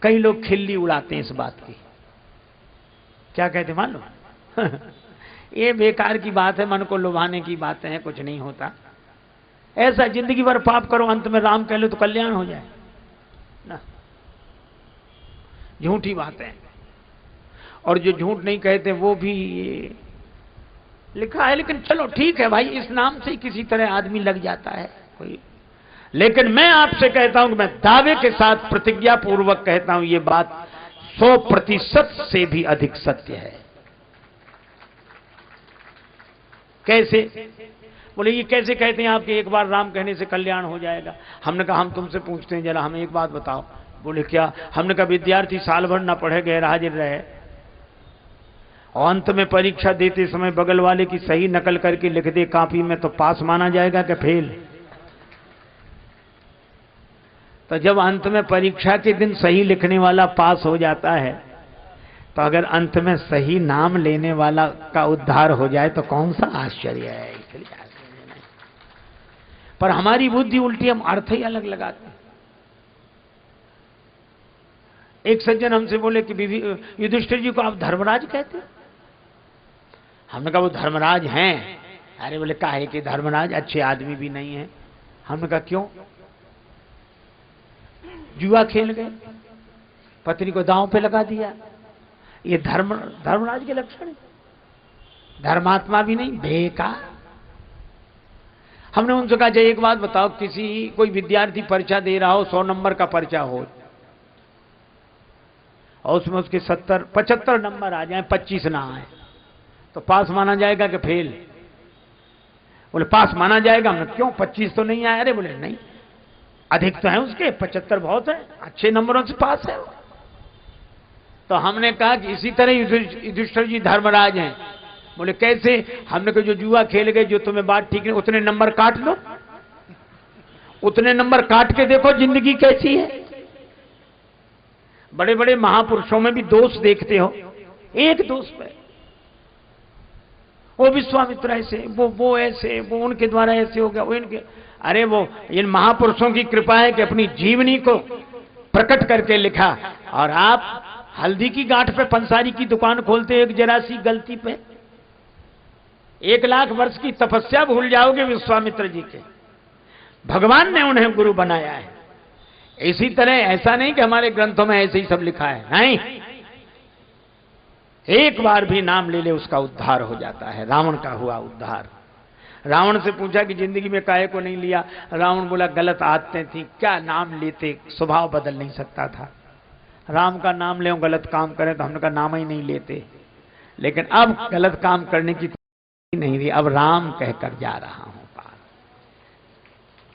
कई लोग खिल्ली उड़ाते हैं इस बात की, क्या कहते मालूम ये बेकार की बात है, मन को लुभाने की बातें हैं, कुछ नहीं होता ऐसा। जिंदगी भर पाप करो, अंत में राम कह लो तो कल्याण हो जाए ना, झूठी बातें। और जो झूठ नहीं कहते वो भी लिखा है, लेकिन चलो ठीक है भाई, इस नाम से किसी तरह आदमी लग जाता है कोई। लेकिन मैं आपसे कहता हूं कि मैं दावे के साथ प्रतिज्ञा पूर्वक कहता हूं, ये बात 100% से भी अधिक सत्य है। कैसे? बोले ये कैसे कहते हैं आपके एक बार राम कहने से कल्याण हो जाएगा? हमने कहा हम तुमसे पूछते हैं, जरा हमें एक बात बताओ। बोले क्या? हमने कहा विद्यार्थी साल भर ना पढ़े, गैर हाजिर रहे, और अंत में परीक्षा देते समय बगल वाले की सही नकल करके लिख दे कॉपी में, तो पास माना जाएगा कि फेल? तो जब अंत में परीक्षा के दिन सही लिखने वाला पास हो जाता है, तो अगर अंत में सही नाम लेने वाला का उद्धार हो जाए तो कौन सा आश्चर्य है। इसलिए पर हमारी बुद्धि उल्टी, हम अर्थ ही अलग लगाते हैं। एक सज्जन हमसे बोले कि युधिष्ठिर जी को आप धर्मराज कहते हैं? हमने कहा वो धर्मराज हैं। अरे बोले काहे कि धर्मराज अच्छे आदमी भी नहीं है। हमने कहा क्यों? जुआ खेल गए, पत्नी को दांव पे लगा दिया, ये धर्मराज के लक्षण है? धर्मात्मा भी नहीं, बेकार। हमने उनसे कहा एक बात बताओ, कोई विद्यार्थी परीक्षा दे रहा हो, 100 नंबर का पर्चा हो, और उसमें उसके 75 नंबर आ जाए, 25 ना आए, तो पास माना जाएगा कि फेल? बोले पास माना जाएगा। हमने क्यों, 25 तो नहीं आए? अरे बोले नहीं, अधिक तो है उसके, 75 बहुत है, अच्छे नंबरों से पास है। तो हमने कहा कि इसी तरह युधिष्ठिर जी धर्मराज हैं। बोले कैसे? हमने कहा जो जुआ खेल गए, जो तुम्हें बात ठीक नहीं, उतने नंबर काट लो, उतने नंबर काट के देखो जिंदगी कैसी है। बड़े बड़े महापुरुषों में भी दोष देखते हो, एक दोष पे वो विश्वामित्र ऐसे, वो ऐसे, वो उनके द्वारा ऐसे हो गया, वो इनके। अरे वो इन महापुरुषों की कृपा है कि अपनी जीवनी को प्रकट करके लिखा, और आप हल्दी की गांठ पे पंसारी की दुकान खोलते एक जरा सी गलती पे 1 लाख वर्ष की तपस्या भूल जाओगे विश्वामित्र जी के। भगवान ने उन्हें गुरु बनाया है। इसी तरह ऐसा नहीं कि हमारे ग्रंथों में ऐसे ही सब लिखा है, नहीं, एक बार भी नाम ले ले उसका उद्धार हो जाता है। रावण का हुआ उद्धार। रावण से पूछा कि जिंदगी में काहे को नहीं लिया? रावण बोला गलत आदतें थी, क्या नाम लेते, स्वभाव बदल नहीं सकता था। राम का नाम ले गलत काम करें तो हमने का नाम ही नहीं लेते, लेकिन अब गलत काम करने की नहीं रही, अब राम कहकर जा रहा हूं पार।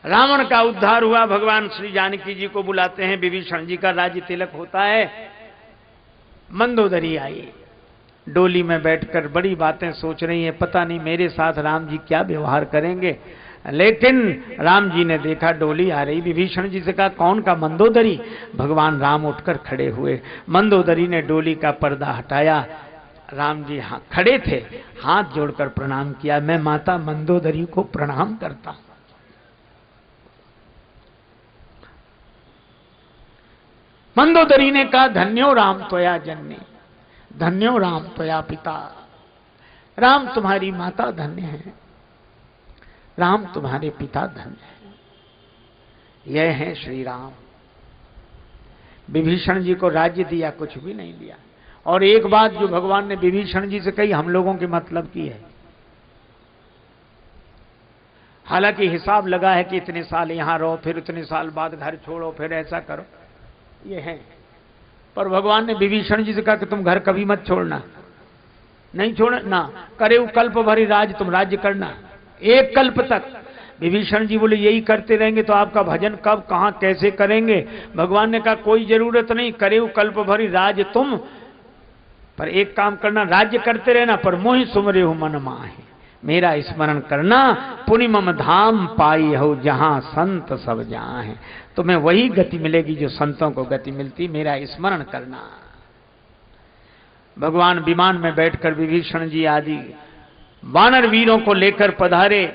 रावण का उद्धार हुआ। भगवान श्री जानकी जी को बुलाते हैं, विभीषण जी का राज्य तिलक होता है। मंदोदरी आई, डोली में बैठकर बड़ी बातें सोच रही है, पता नहीं मेरे साथ राम जी क्या व्यवहार करेंगे। लेकिन राम जी ने देखा डोली आ रही, विभीषण जी से कहा कौन का? मंदोदरी। भगवान राम उठकर खड़े हुए, मंदोदरी ने डोली का पर्दा हटाया। राम जी खड़े थे, हाथ जोड़कर प्रणाम किया, मैं माता मंदोदरी को प्रणाम करता हूं। मंदोदरी ने कहा धन्यो राम त्वया जननी, धन्यो राम त्वया पिता। राम तुम्हारी माता धन्य है, राम तुम्हारे पिता धन्य है। यह है श्री राम। विभीषण जी को राज्य दिया, कुछ भी नहीं दिया। और एक बात जो भगवान ने विभीषण जी से कही, हम लोगों के मतलब की है। हालांकि हिसाब लगा है कि इतने साल यहां रहो, फिर इतने साल बाद घर छोड़ो, फिर ऐसा करो, ये है। पर भगवान ने विभीषण जी से कहा कि तुम घर कभी मत छोड़ना, नहीं छोड़ना, करे कल्प भरी राज, तुम राज्य करना 1 कल्प तक। विभीषण जी बोले यही करते रहेंगे तो आपका भजन कब, कहां, कैसे करेंगे? भगवान ने कहा कोई जरूरत नहीं, करे कल्प भरी राज तुम, पर एक काम करना, राज्य करते रहना, पर मोहि सुमरे हो मन माहे, मेरा स्मरण करना। पुनि मम धाम पाई हो जहां संत सब जहां है। तुम्हें वही गति मिलेगी जो संतों को गति मिलती, मेरा स्मरण करना। भगवान विमान में बैठकर विभीषण जी आदि वानर वीरों को लेकर पधारे।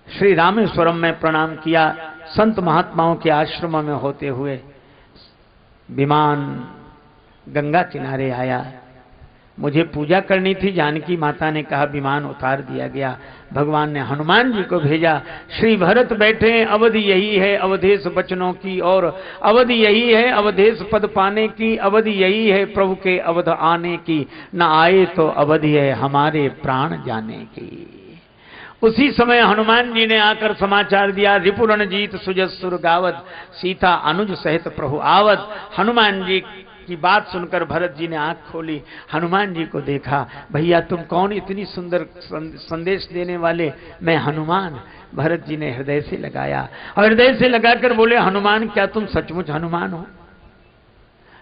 श्री रामेश्वरम में प्रणाम किया। संत महात्माओं के आश्रम में होते हुए विमान गंगा किनारे आया। मुझे पूजा करनी थी, जानकी माता ने कहा विमान उतार दिया गया। भगवान ने हनुमान जी को भेजा। श्री भरत बैठे, अवधि यही है अवधेश बचनों की, और अवधि यही है अवधेश पद पाने की, अवधि यही है प्रभु के अवध आने की, न आए तो अवधि है हमारे प्राण जाने की। उसी समय हनुमान जी ने आकर समाचार दिया, रिपुरण जीत सुजसुर गावत, सीता अनुज सहित प्रभु आवत। हनुमान जी की बात सुनकर भरत जी ने आंख खोली, हनुमान जी को देखा। भैया तुम कौन, इतनी सुंदर संदेश देने वाले? मैं हनुमान। भरत जी ने हृदय से लगाया, और हृदय से लगाकर बोले हनुमान क्या तुम सचमुच हनुमान हो?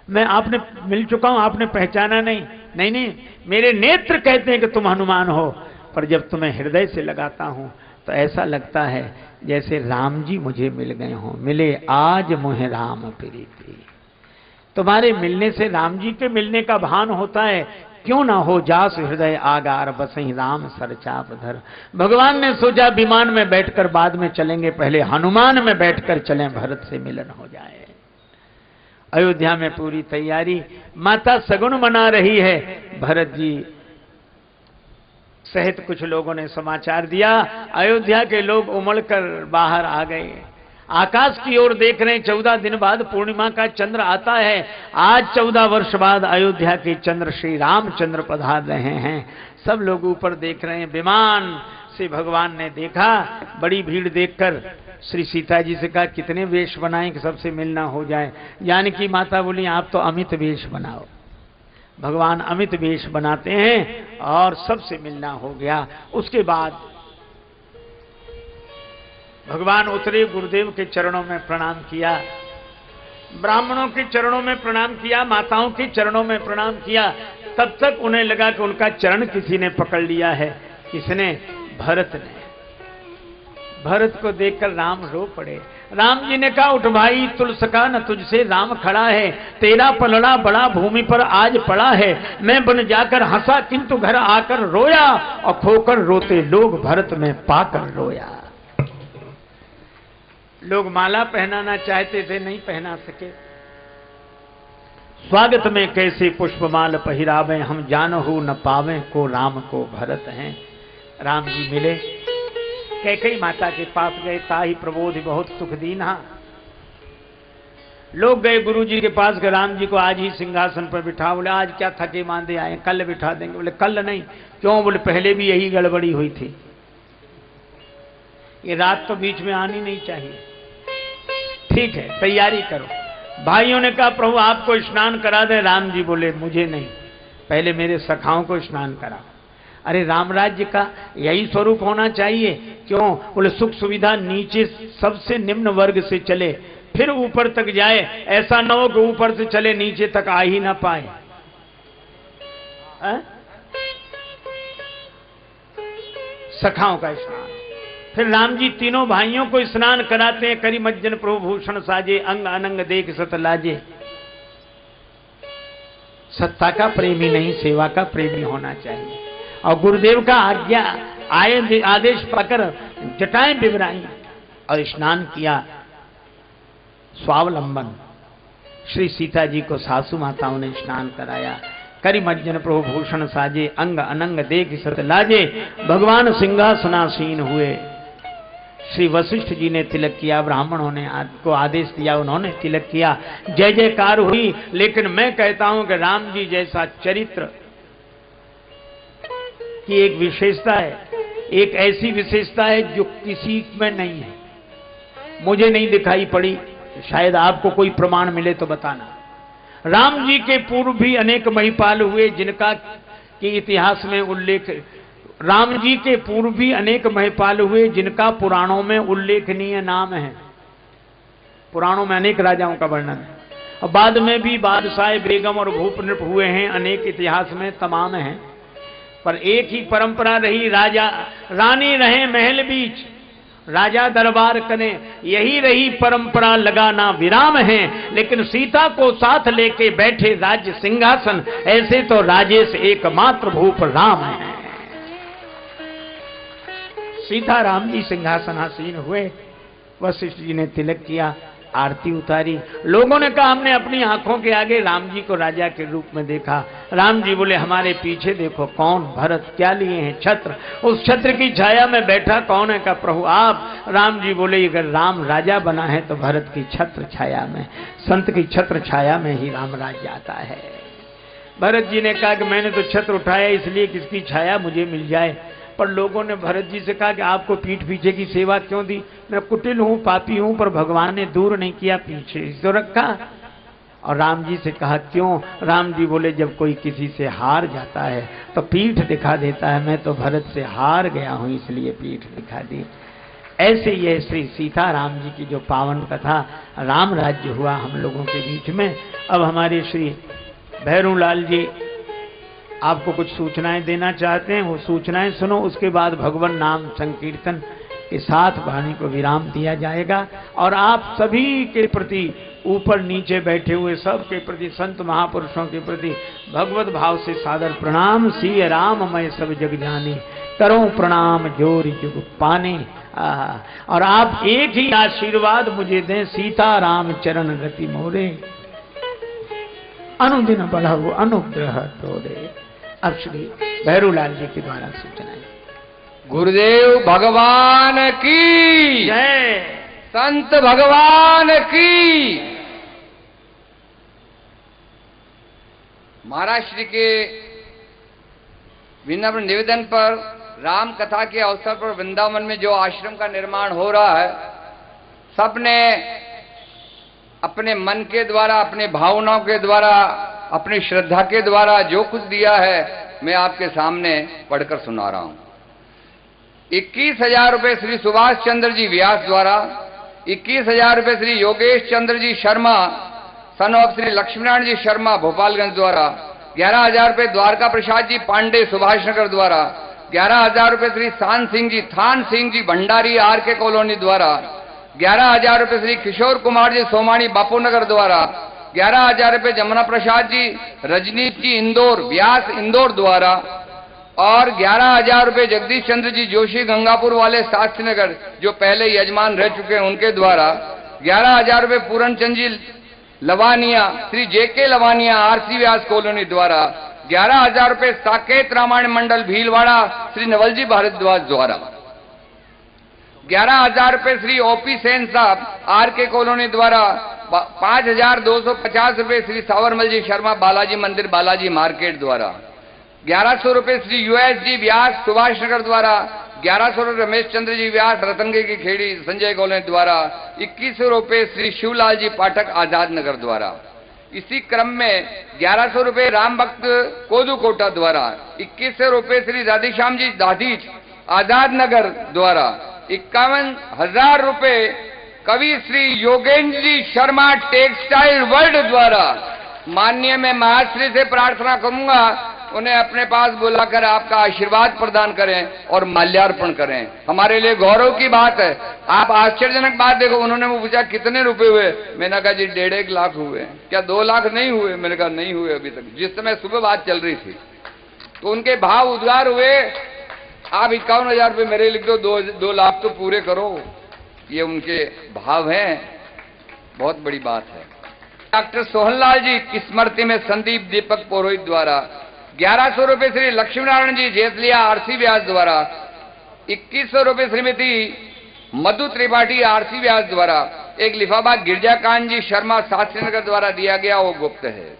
मैं आपने मिल चुका हूं, आपने पहचाना नहीं? नहीं नहीं, मेरे नेत्र कहते हैं कि तुम हनुमान हो, पर जब तुम्हें हृदय से लगाता हूं तो ऐसा लगता है जैसे राम जी मुझे मिल गए हों। मिले आज मोहे राम प्रीति। तुम्हारे मिलने से राम जी के मिलने का भान होता है। क्यों ना हो जास हृदय आगार बसई राम सरचाप धर। भगवान ने सोचा विमान में बैठकर बाद में चलेंगे, पहले हनुमान में बैठकर चलें, भरत से मिलन हो जाए। अयोध्या में पूरी तैयारी, माता सगुन मना रही है। भरत जी सहित कुछ लोगों ने समाचार दिया। अयोध्या के लोग उमड़कर बाहर आ गए, आकाश की ओर देख रहे हैं। 14 दिन बाद पूर्णिमा का चंद्र आता है। आज 14 वर्ष बाद अयोध्या के चंद्र श्री रामचंद्र पधार रहे हैं। सब लोग ऊपर देख रहे हैं। विमान से भगवान ने देखा, बड़ी भीड़ देखकर श्री सीता जी से कहा कितने वेश बनाएं कि सबसे मिलना हो जाए। जानकी माता बोली आप तो अमित वेश बनाओ। भगवान अमित वेश बनाते हैं और सबसे मिलना हो गया। उसके बाद भगवान उतरे, गुरुदेव के चरणों में प्रणाम किया, ब्राह्मणों के चरणों में प्रणाम किया, माताओं के चरणों में प्रणाम किया। तब तक उन्हें लगा कि उनका चरण किसी ने पकड़ लिया है। किसने? भरत ने। भरत को देखकर राम रो पड़े। राम जी ने कहा उठ भाई, तुलसका न तुझसे राम खड़ा है, तेरा पलड़ा बड़ा भूमि पर आज पड़ा है। मैं बन जाकर हंसा किंतु घर आकर रोया, और खोकर रोते लोग भरत में पाकर रोया। लोग माला पहनाना चाहते थे, नहीं पहना सके। स्वागत में कैसे पुष्पमाल पहिरावे, हम जानहु न पावे को राम को भरत हैं। राम जी मिले, कैकेयी माता के पास गए, ताहि प्रबोधि बहुत सुख दीन्हा। लोग गए गुरु जी के पास कि राम जी को आज ही सिंहासन पर बिठा। बोले आज क्या थके मांदे आए, कल बिठा देंगे। बोले कल नहीं। क्यों? बोले पहले भी यही गड़बड़ी हुई थी, ये रात तो बीच में आनी नहीं चाहिए। ठीक है, तैयारी करो। भाइयों ने कहा प्रभु आपको स्नान करा दे। राम जी बोले मुझे नहीं, पहले मेरे सखाओं को स्नान करा। अरे राम राज्य का यही स्वरूप होना चाहिए। क्यों? बोले सुख सुविधा नीचे सबसे निम्न वर्ग से चले, फिर ऊपर तक जाए। ऐसा न हो कि ऊपर से चले नीचे तक आ ही ना पाए। सखाओं का स्नान। फिर राम जी तीनों भाइयों को स्नान कराते हैं। करी मज्जन प्रभु भूषण साजे, अंग अनंग देख सत लाजे। सत्ता का प्रेमी नहीं, सेवा का प्रेमी होना चाहिए। और गुरुदेव का आज्ञा आदेश पाकर जटाएं बिबराई और स्नान किया। स्वावलंबन श्री सीता जी को सासू माताओं ने स्नान कराया। करी मज्जन प्रभु भूषण साजे, अंग अनंग देख सत लाजे। भगवान सिंहासनासीन हुए। श्री वशिष्ठ जी ने तिलक किया, ब्राह्मणों ने को आदेश दिया, उन्होंने तिलक किया, जय जयकार हुई। लेकिन मैं कहता हूं कि राम जी जैसा चरित्र की एक विशेषता है, एक ऐसी विशेषता है जो किसी में नहीं है, मुझे नहीं दिखाई पड़ी। शायद आपको कोई प्रमाण मिले तो बताना। राम जी के पूर्व भी अनेक महिपाल हुए जिनका कि इतिहास में उल्लेख, राम जी के पूर्व भी अनेक महिपाल हुए जिनका पुराणों में उल्लेखनीय नाम है। पुराणों में अनेक राजाओं का वर्णन है। और बाद में भी बादशाह बेगम और भूप नृप हुए हैं, अनेक इतिहास में तमाम हैं। पर एक ही परंपरा रही, राजा रानी रहे महल बीच, राजा दरबार करें, यही रही परंपरा, लगाना विराम है। लेकिन सीता को साथ लेके बैठे राज्य सिंहासन, ऐसे तो राजेश एकमात्र भूप राम है। सीता राम जी सिंहासनासीन हुए। वशिष्ठ जी ने तिलक किया, आरती उतारी। लोगों ने कहा हमने अपनी आंखों के आगे राम जी को राजा के रूप में देखा। राम जी बोले हमारे पीछे देखो कौन? भरत। क्या लिए हैं? छत्र। उस छत्र की छाया में बैठा कौन है? का प्रभु आप। राम जी बोले अगर राम राजा बना है तो भरत की छत्र छाया में, संत की छत्र छाया में ही राम राज्य आता है। भरत जी ने कहा कि मैंने तो छत्र उठाया इसलिए किसकी छाया मुझे मिल जाए। पर लोगों ने भरत जी से कहा कि आपको पीठ पीछे की सेवा क्यों दी? मैं कुटिल हूं, पापी हूं, पर भगवान ने दूर नहीं किया, पीछे तो रखा। और राम जी से कहा क्यों? राम जी बोले जब कोई किसी से हार जाता है तो पीठ दिखा देता है, मैं तो भरत से हार गया हूं इसलिए पीठ दिखा दी। ऐसे ये श्री सीता राम जी की जो पावन कथा, राम राज्य हुआ हम लोगों के बीच में। अब हमारे श्री भैरूलाल जी आपको कुछ सूचनाएं देना चाहते हैं, वो सूचनाएं सुनो। उसके बाद भगवान नाम संकीर्तन के साथ वाणी को विराम दिया जाएगा। और आप सभी के प्रति, ऊपर नीचे बैठे हुए सब के प्रति, संत महापुरुषों के प्रति भगवत भाव से सादर प्रणाम। सिय राम मैं सब जग जानी, करो प्रणाम जोर जुग पाने। और आप एक ही आशीर्वाद मुझे दें, सीता राम चरण रति मोरे, अनुदिन बढ़ाओ अनुग्रह तोरे। अब श्री भैरूलाल जी के द्वारा सूचनाएं। गुरुदेव भगवान की जय, संत भगवान की। महाराज श्री के विनम्र निवेदन पर राम कथा के अवसर पर वृंदावन में जो आश्रम का निर्माण हो रहा है, सबने अपने मन के द्वारा, अपने भावनाओं के द्वारा, अपनी श्रद्धा के द्वारा जो कुछ दिया है मैं आपके सामने पढ़कर सुना रहा हूं। 21,000 रुपए श्री सुभाष चंद्र जी व्यास द्वारा, 21,000 रुपए श्री योगेश चंद्र जी शर्मा सन ऑफ श्री लक्ष्मीनारायण जी शर्मा भोपालगंज द्वारा, 11,000 रुपए द्वारका प्रसाद जी पांडे सुभाष नगर द्वारा, 11,000 रुपए श्री थान सिंह जी भंडारी आर के कॉलोनी द्वारा, 11,000 रुपए श्री किशोर कुमार जी सोमाणी बापू नगर द्वारा, 11,000 रुपए जमुना प्रसाद जी रजनीश जी इंदौर व्यास इंदौर द्वारा, और 11,000 रुपए जगदीश चंद्र जी जोशी गंगापुर वाले शास्त्री नगर जो पहले यजमान रह चुके हैं उनके द्वारा, 11,000 रुपए पूरन चंद जी लवानिया श्री जेके लवानिया आरसी व्यास कॉलोनी द्वारा 11,000 रुपए साकेत रामायण मंडल भीलवाड़ा श्री नवलजी भारद्वाज द्वारा 11,000 रुपए श्री ओपी सेन साहब आर के कॉलोनी द्वारा 5,250 रुपए श्री सावरमल जी शर्मा बालाजी मंदिर बालाजी मार्केट द्वारा 1,100 रुपए श्री यूएस जी व्यास सुभाष नगर द्वारा 1,100 रुपए रमेश चंद्र जी व्यास रतंगे की खेड़ी संजय कॉलोनी द्वारा 2,100 रुपए श्री शिवलाल जी पाठक आजाद नगर द्वारा। इसी क्रम में 1,100 रुपए राम भक्त कोदू कोटा द्वारा 2,100 रुपए श्री राधेश्याम जी दाधीच आजाद नगर द्वारा 51,000 रुपए कवि श्री योगेंद्र जी शर्मा टेक्सटाइल वर्ल्ड द्वारा। माननीय मैं महाश्री से प्रार्थना करूंगा उन्हें अपने पास बुलाकर आपका आशीर्वाद प्रदान करें और माल्यार्पण करें। हमारे लिए गौरव की बात है। आप आश्चर्यजनक बात देखो, उन्होंने मुझे पूछा कितने रुपए हुए, मैंने कहा जी 1.5 लाख हुए। क्या 2 लाख नहीं हुए? मैंने कहा नहीं हुए अभी तक। जिस समय सुबह बात चल रही थी तो उनके भाव उद्गार हुए, आप 51,000 रुपये मेरे लिख दो, 2 लाख तो पूरे करो। ये उनके भाव हैं, बहुत बड़ी बात है। डॉक्टर सोहनलाल जी की स्मृति में संदीप दीपक पुरोहित द्वारा 1,100 रुपए श्री लक्ष्मीनारायण जी जेतलिया आरसी व्यास द्वारा 2,100 रुपए श्रीमती मधु त्रिपाठी आरसी व्यास द्वारा एक लिफाफा गिरजाकांत जी शर्मा शास्त्रीनगर द्वारा दिया गया, वो गुप्त है।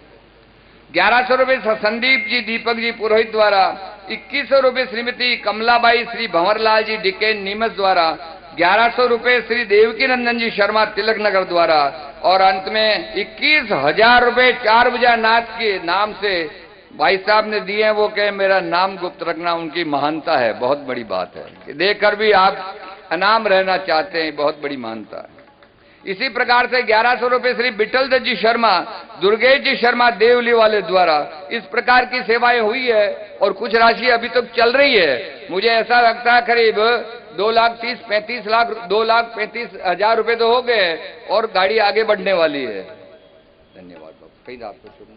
1,100 रुपए संदीप जी दीपक जी पुरोहित द्वारा 2,100 रुपए श्रीमती कमलाबाई श्री भंवरलाल जी डिकेन नीमच द्वारा 1,100 रुपए श्री देवकी नंदन जी शर्मा तिलक नगर द्वारा और अंत में 21,000 रुपए 4 बजा नाथ के नाम से भाई साहब ने दिए हैं। वो कहे मेरा नाम गुप्त रखना उनकी महानता है, बहुत बड़ी बात है कि देखकर भी आप अनाम रहना चाहते हैं, बहुत बड़ी महानता है। इसी प्रकार से 1,100 रुपए श्री बिट्टल दत्त जी शर्मा दुर्गेश जी शर्मा देवली वाले द्वारा इस प्रकार की सेवाएं हुई है और कुछ राशि अभी तक चल रही है। मुझे ऐसा लगता है करीब 2,35,000 रुपए तो हो गए और गाड़ी आगे बढ़ने वाली है। धन्यवाद बाबू। कहीं आपको सुनना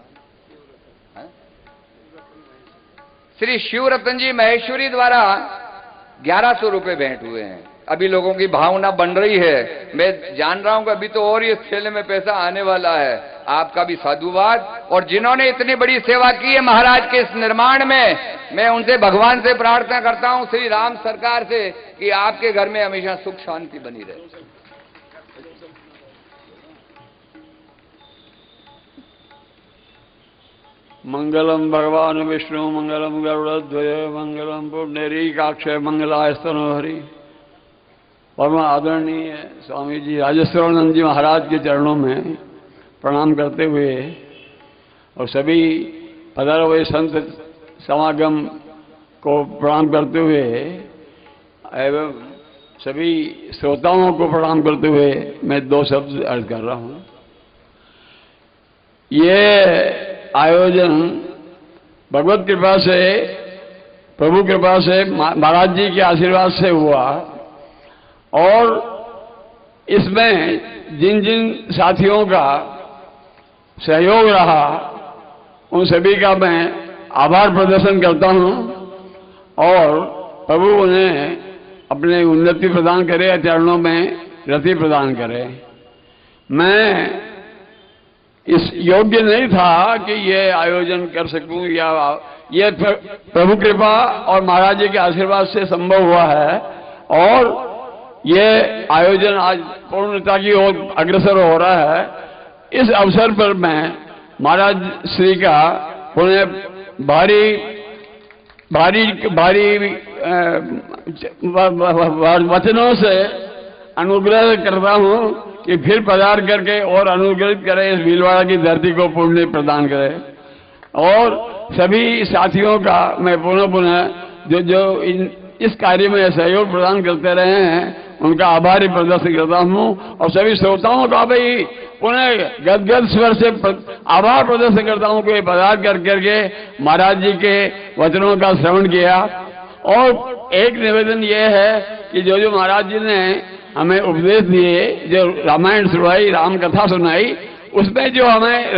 श्री शिवरतन जी महेश्वरी द्वारा 1,100 रुपए भेंट हुए हैं। अभी लोगों की भावना बन रही है, मैं जान रहा हूं कि अभी तो और ये थैले में पैसा आने वाला है। आपका भी साधुवाद। और जिन्होंने इतनी बड़ी सेवा की है महाराज के इस निर्माण में, मैं उनसे भगवान से प्रार्थना करता हूं, श्री राम सरकार से, कि आपके घर में हमेशा सुख शांति बनी रहे। मंगलम भगवान विष्णु मंगलम गरुड़ध्वज मंगलम पुण्डरीकाक्ष मंगलास्तनोहरि। परम आदरणीय स्वामी जी राजेश्वरानंद जी महाराज के चरणों में प्रणाम करते हुए और सभी पधारे हुए संत समागम को प्रणाम करते हुए एवं सभी श्रोताओं को प्रणाम करते हुए मैं 2 शब्द अर्ज कर रहा हूं। ये आयोजन भगवत कृपा से, प्रभु कृपा से, महाराज जी के आशीर्वाद से हुआ और इसमें जिन जिन साथियों का सहयोग रहा उन सभी का मैं आभार प्रदर्शन करता हूं और प्रभु उन्हें अपने उन्नति प्रदान करे, चरणों में रति प्रदान करे। मैं इस योग्य नहीं था कि ये आयोजन कर सकूं, या ये प्रभु कृपा और महाराज जी के आशीर्वाद से संभव हुआ है और ये आयोजन आज पूर्णता की ओर अग्रसर हो रहा है। इस अवसर पर मैं महाराज श्री का उन्हें भारी भारी भारी वचनों से अनुग्रह करता हूं कि फिर पधार करके और अनुग्रहित करे, इस भीलवाड़ा की धरती को पुण्य प्रदान करे। और सभी साथियों का मैं पुनः जो इस कार्य में सहयोग प्रदान करते रहे हैं उनका आभारी प्रदर्शन करता हूं और सभी श्रोताओं का भी पुनः गदगद स्वर से आभार प्रदर्शन करता हूं कि पधार करके महाराज जी के वचनों का श्रवण किया। और एक निवेदन यह है कि जो महाराज जी ने हमें उपदेश दिए, जो रामायण सुनाई, राम कथा सुनाई, उसमें जो हमें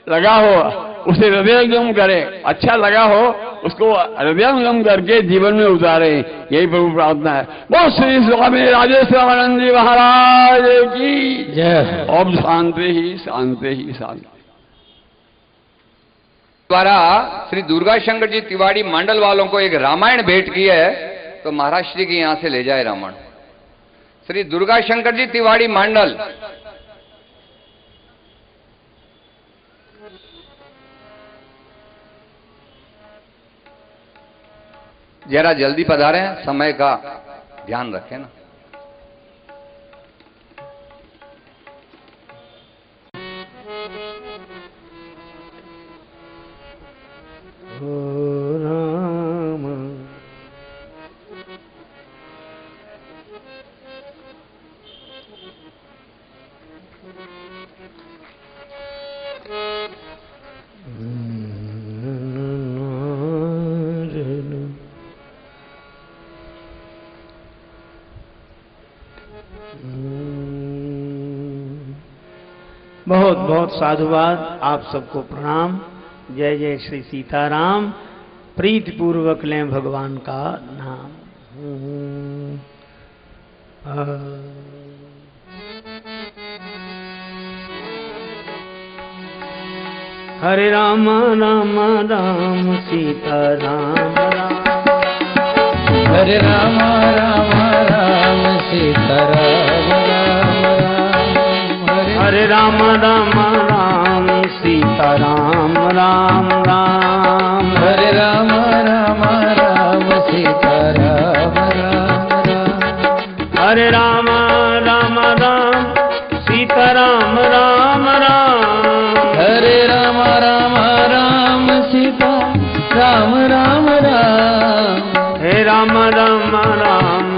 लगा हो उसे हृदयंगम करे, अच्छा लगा हो उसको हृदयंगम करके जीवन में उतारे, यही प्रभु प्रार्थना है। बहुत श्री स्वामी राजेश्वरानंद जी महाराज की जय। ओम शांति ही शांति ही शांति। द्वारा श्री दुर्गा शंकर जी तिवाड़ी मंडल वालों को एक रामायण भेंट की है, तो महाराज श्री के यहां से ले जाए रामायण। श्री दुर्गा शंकर जी तिवाड़ी मंडल। जरा जल्दी पधारे, समय का ध्यान रखें ना। बहुत बहुत साधुवाद, आप सबको प्रणाम। जय जय श्री सीताराम। प्रीति पूर्वक लें भगवान का नाम। हरे राम राम राम सीता राम राम, हरे राम राम राम सीता राम राम राम, हरे राम राम राम सीता राम राम राम, हरे राम राम राम सीता राम राम राम, हरे राम राम राम सीता राम राम राम, हरे राम राम राम सीता राम राम राम, हे राम राम राम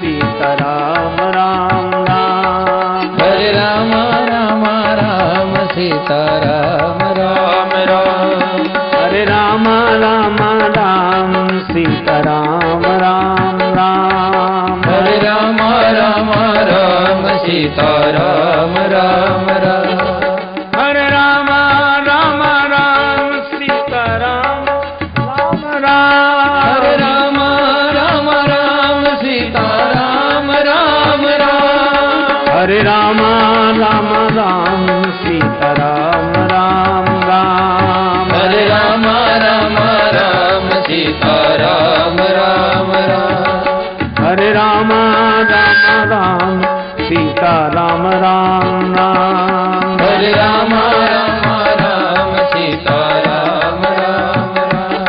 सीता राम राम राम, हरे राम राम राम सीता राम राम राम, हरे राम राम राम सीता राम राम राम, हरे राम राम राम सीता राम राम राम, हरे राम राम राम सीता राम राम राम, हरे राम राम राम सीता राम राम राम, हरे राम राम राम सीता राम राम राम, हरे राम राम राम सीता राम राम राम, हरे राम राम राम सीता राम राम राम, हरे राम राम राम सीता राम राम राम,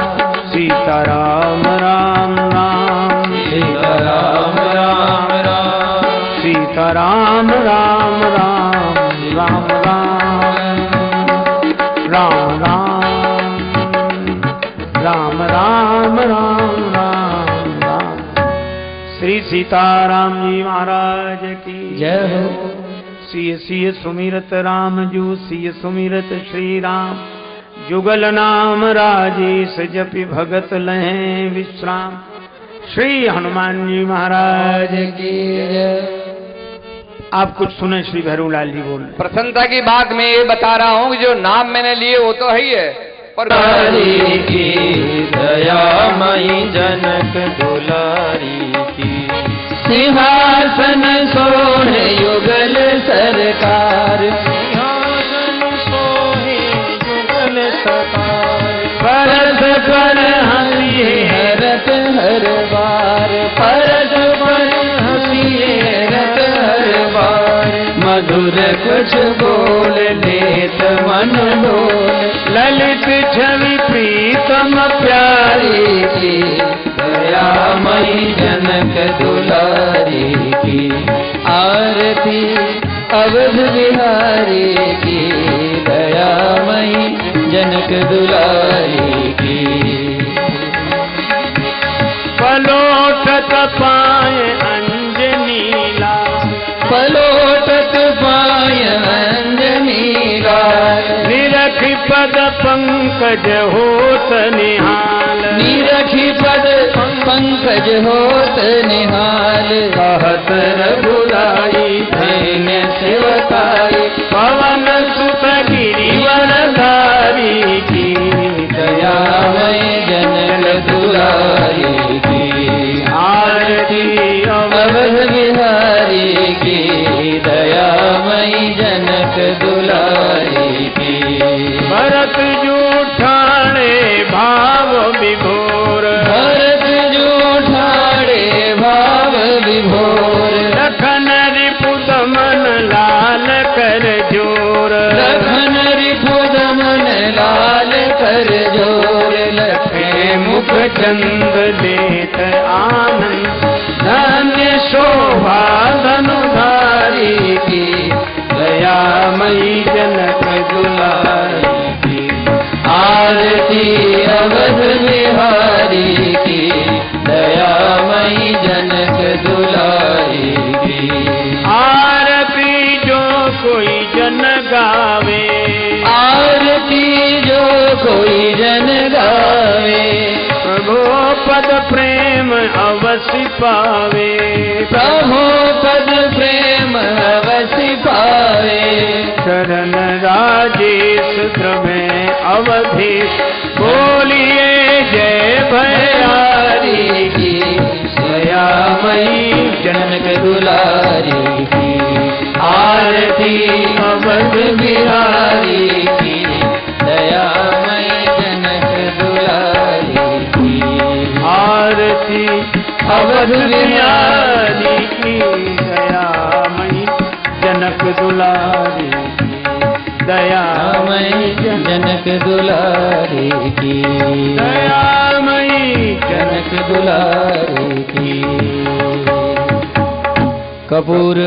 सीता राम राम राम, सीता राम राम राम, सीता राम राम राम राम राम, राम राम राम राम राम राम। श्री सीताराम जी महाराज की जय हो। सिय सिय सुमिरत राम जू, सिय सुमिरत श्री राम, जुगल नाम राजेश जपि भगत लहें विश्राम। श्री हनुमान जी महाराज की जय। आप कुछ सुने श्री भैरूलाल जी बोल। प्रसन्नता की बात मैं ये बता रहा हूँ कि जो नाम मैंने लिए वो तो है ही है, पर दुलारी की दयामयी जनक दुलारी की, सिंहासन सोहे युगल सरकार, सिंहासन सोहे युगल सरकार, परस पर हंसी हरत हर बार, परस पर हंसी हरत हर बार, मधुर कुछ बोल लेत मन डोल, ललित छवि प्रीतम प्यारी की, दयामयी जनक दुलारी की, आरती अवध बिहारी की, दयामयी जनक दुलारी की। पलोटत पाए अंजनी लाल, पलोटत पाय अंजनी लाल, निरखि पद पंकज होत निहाल, निरखि पद पंकज होत निहाल, कहत रघुराई धन्य सेवकाई, पवन सुत गिरिवर धारी की, जनक दुलारी की। भरत जूठाणे भाव विभोर, भरत जूठाणे भाव विभोर, लखन रिपुत मन लाल कर जोर, लखन रिपुत मन लाल कर जोर, लखे मुख चंद लेत आनंद, धन्य शोभा धनुधारी की, दयामयी जनक दुलारी की। आरती अवध बिहारी की, दयामयी जनक दुलारी की। आरती जो कोई जन गावे, आरती जो कोई जन गावे, प्रभु पद प्रेम अवश्य पावे, प्रभु पद प्रेम अवश्य पावे। शरण राजेश में अवधेश, बोलिए जय भैयारी की, दयामयी जनक दुलारी की। आरती अवध बिहारी की, दयामयी जनक दुलारी की। आरती अवध बिहारी की, दयामयी जनक दुलारी की, दयामयी जनक दुलारी की, दयामयी जनक दुलारी की। कपूर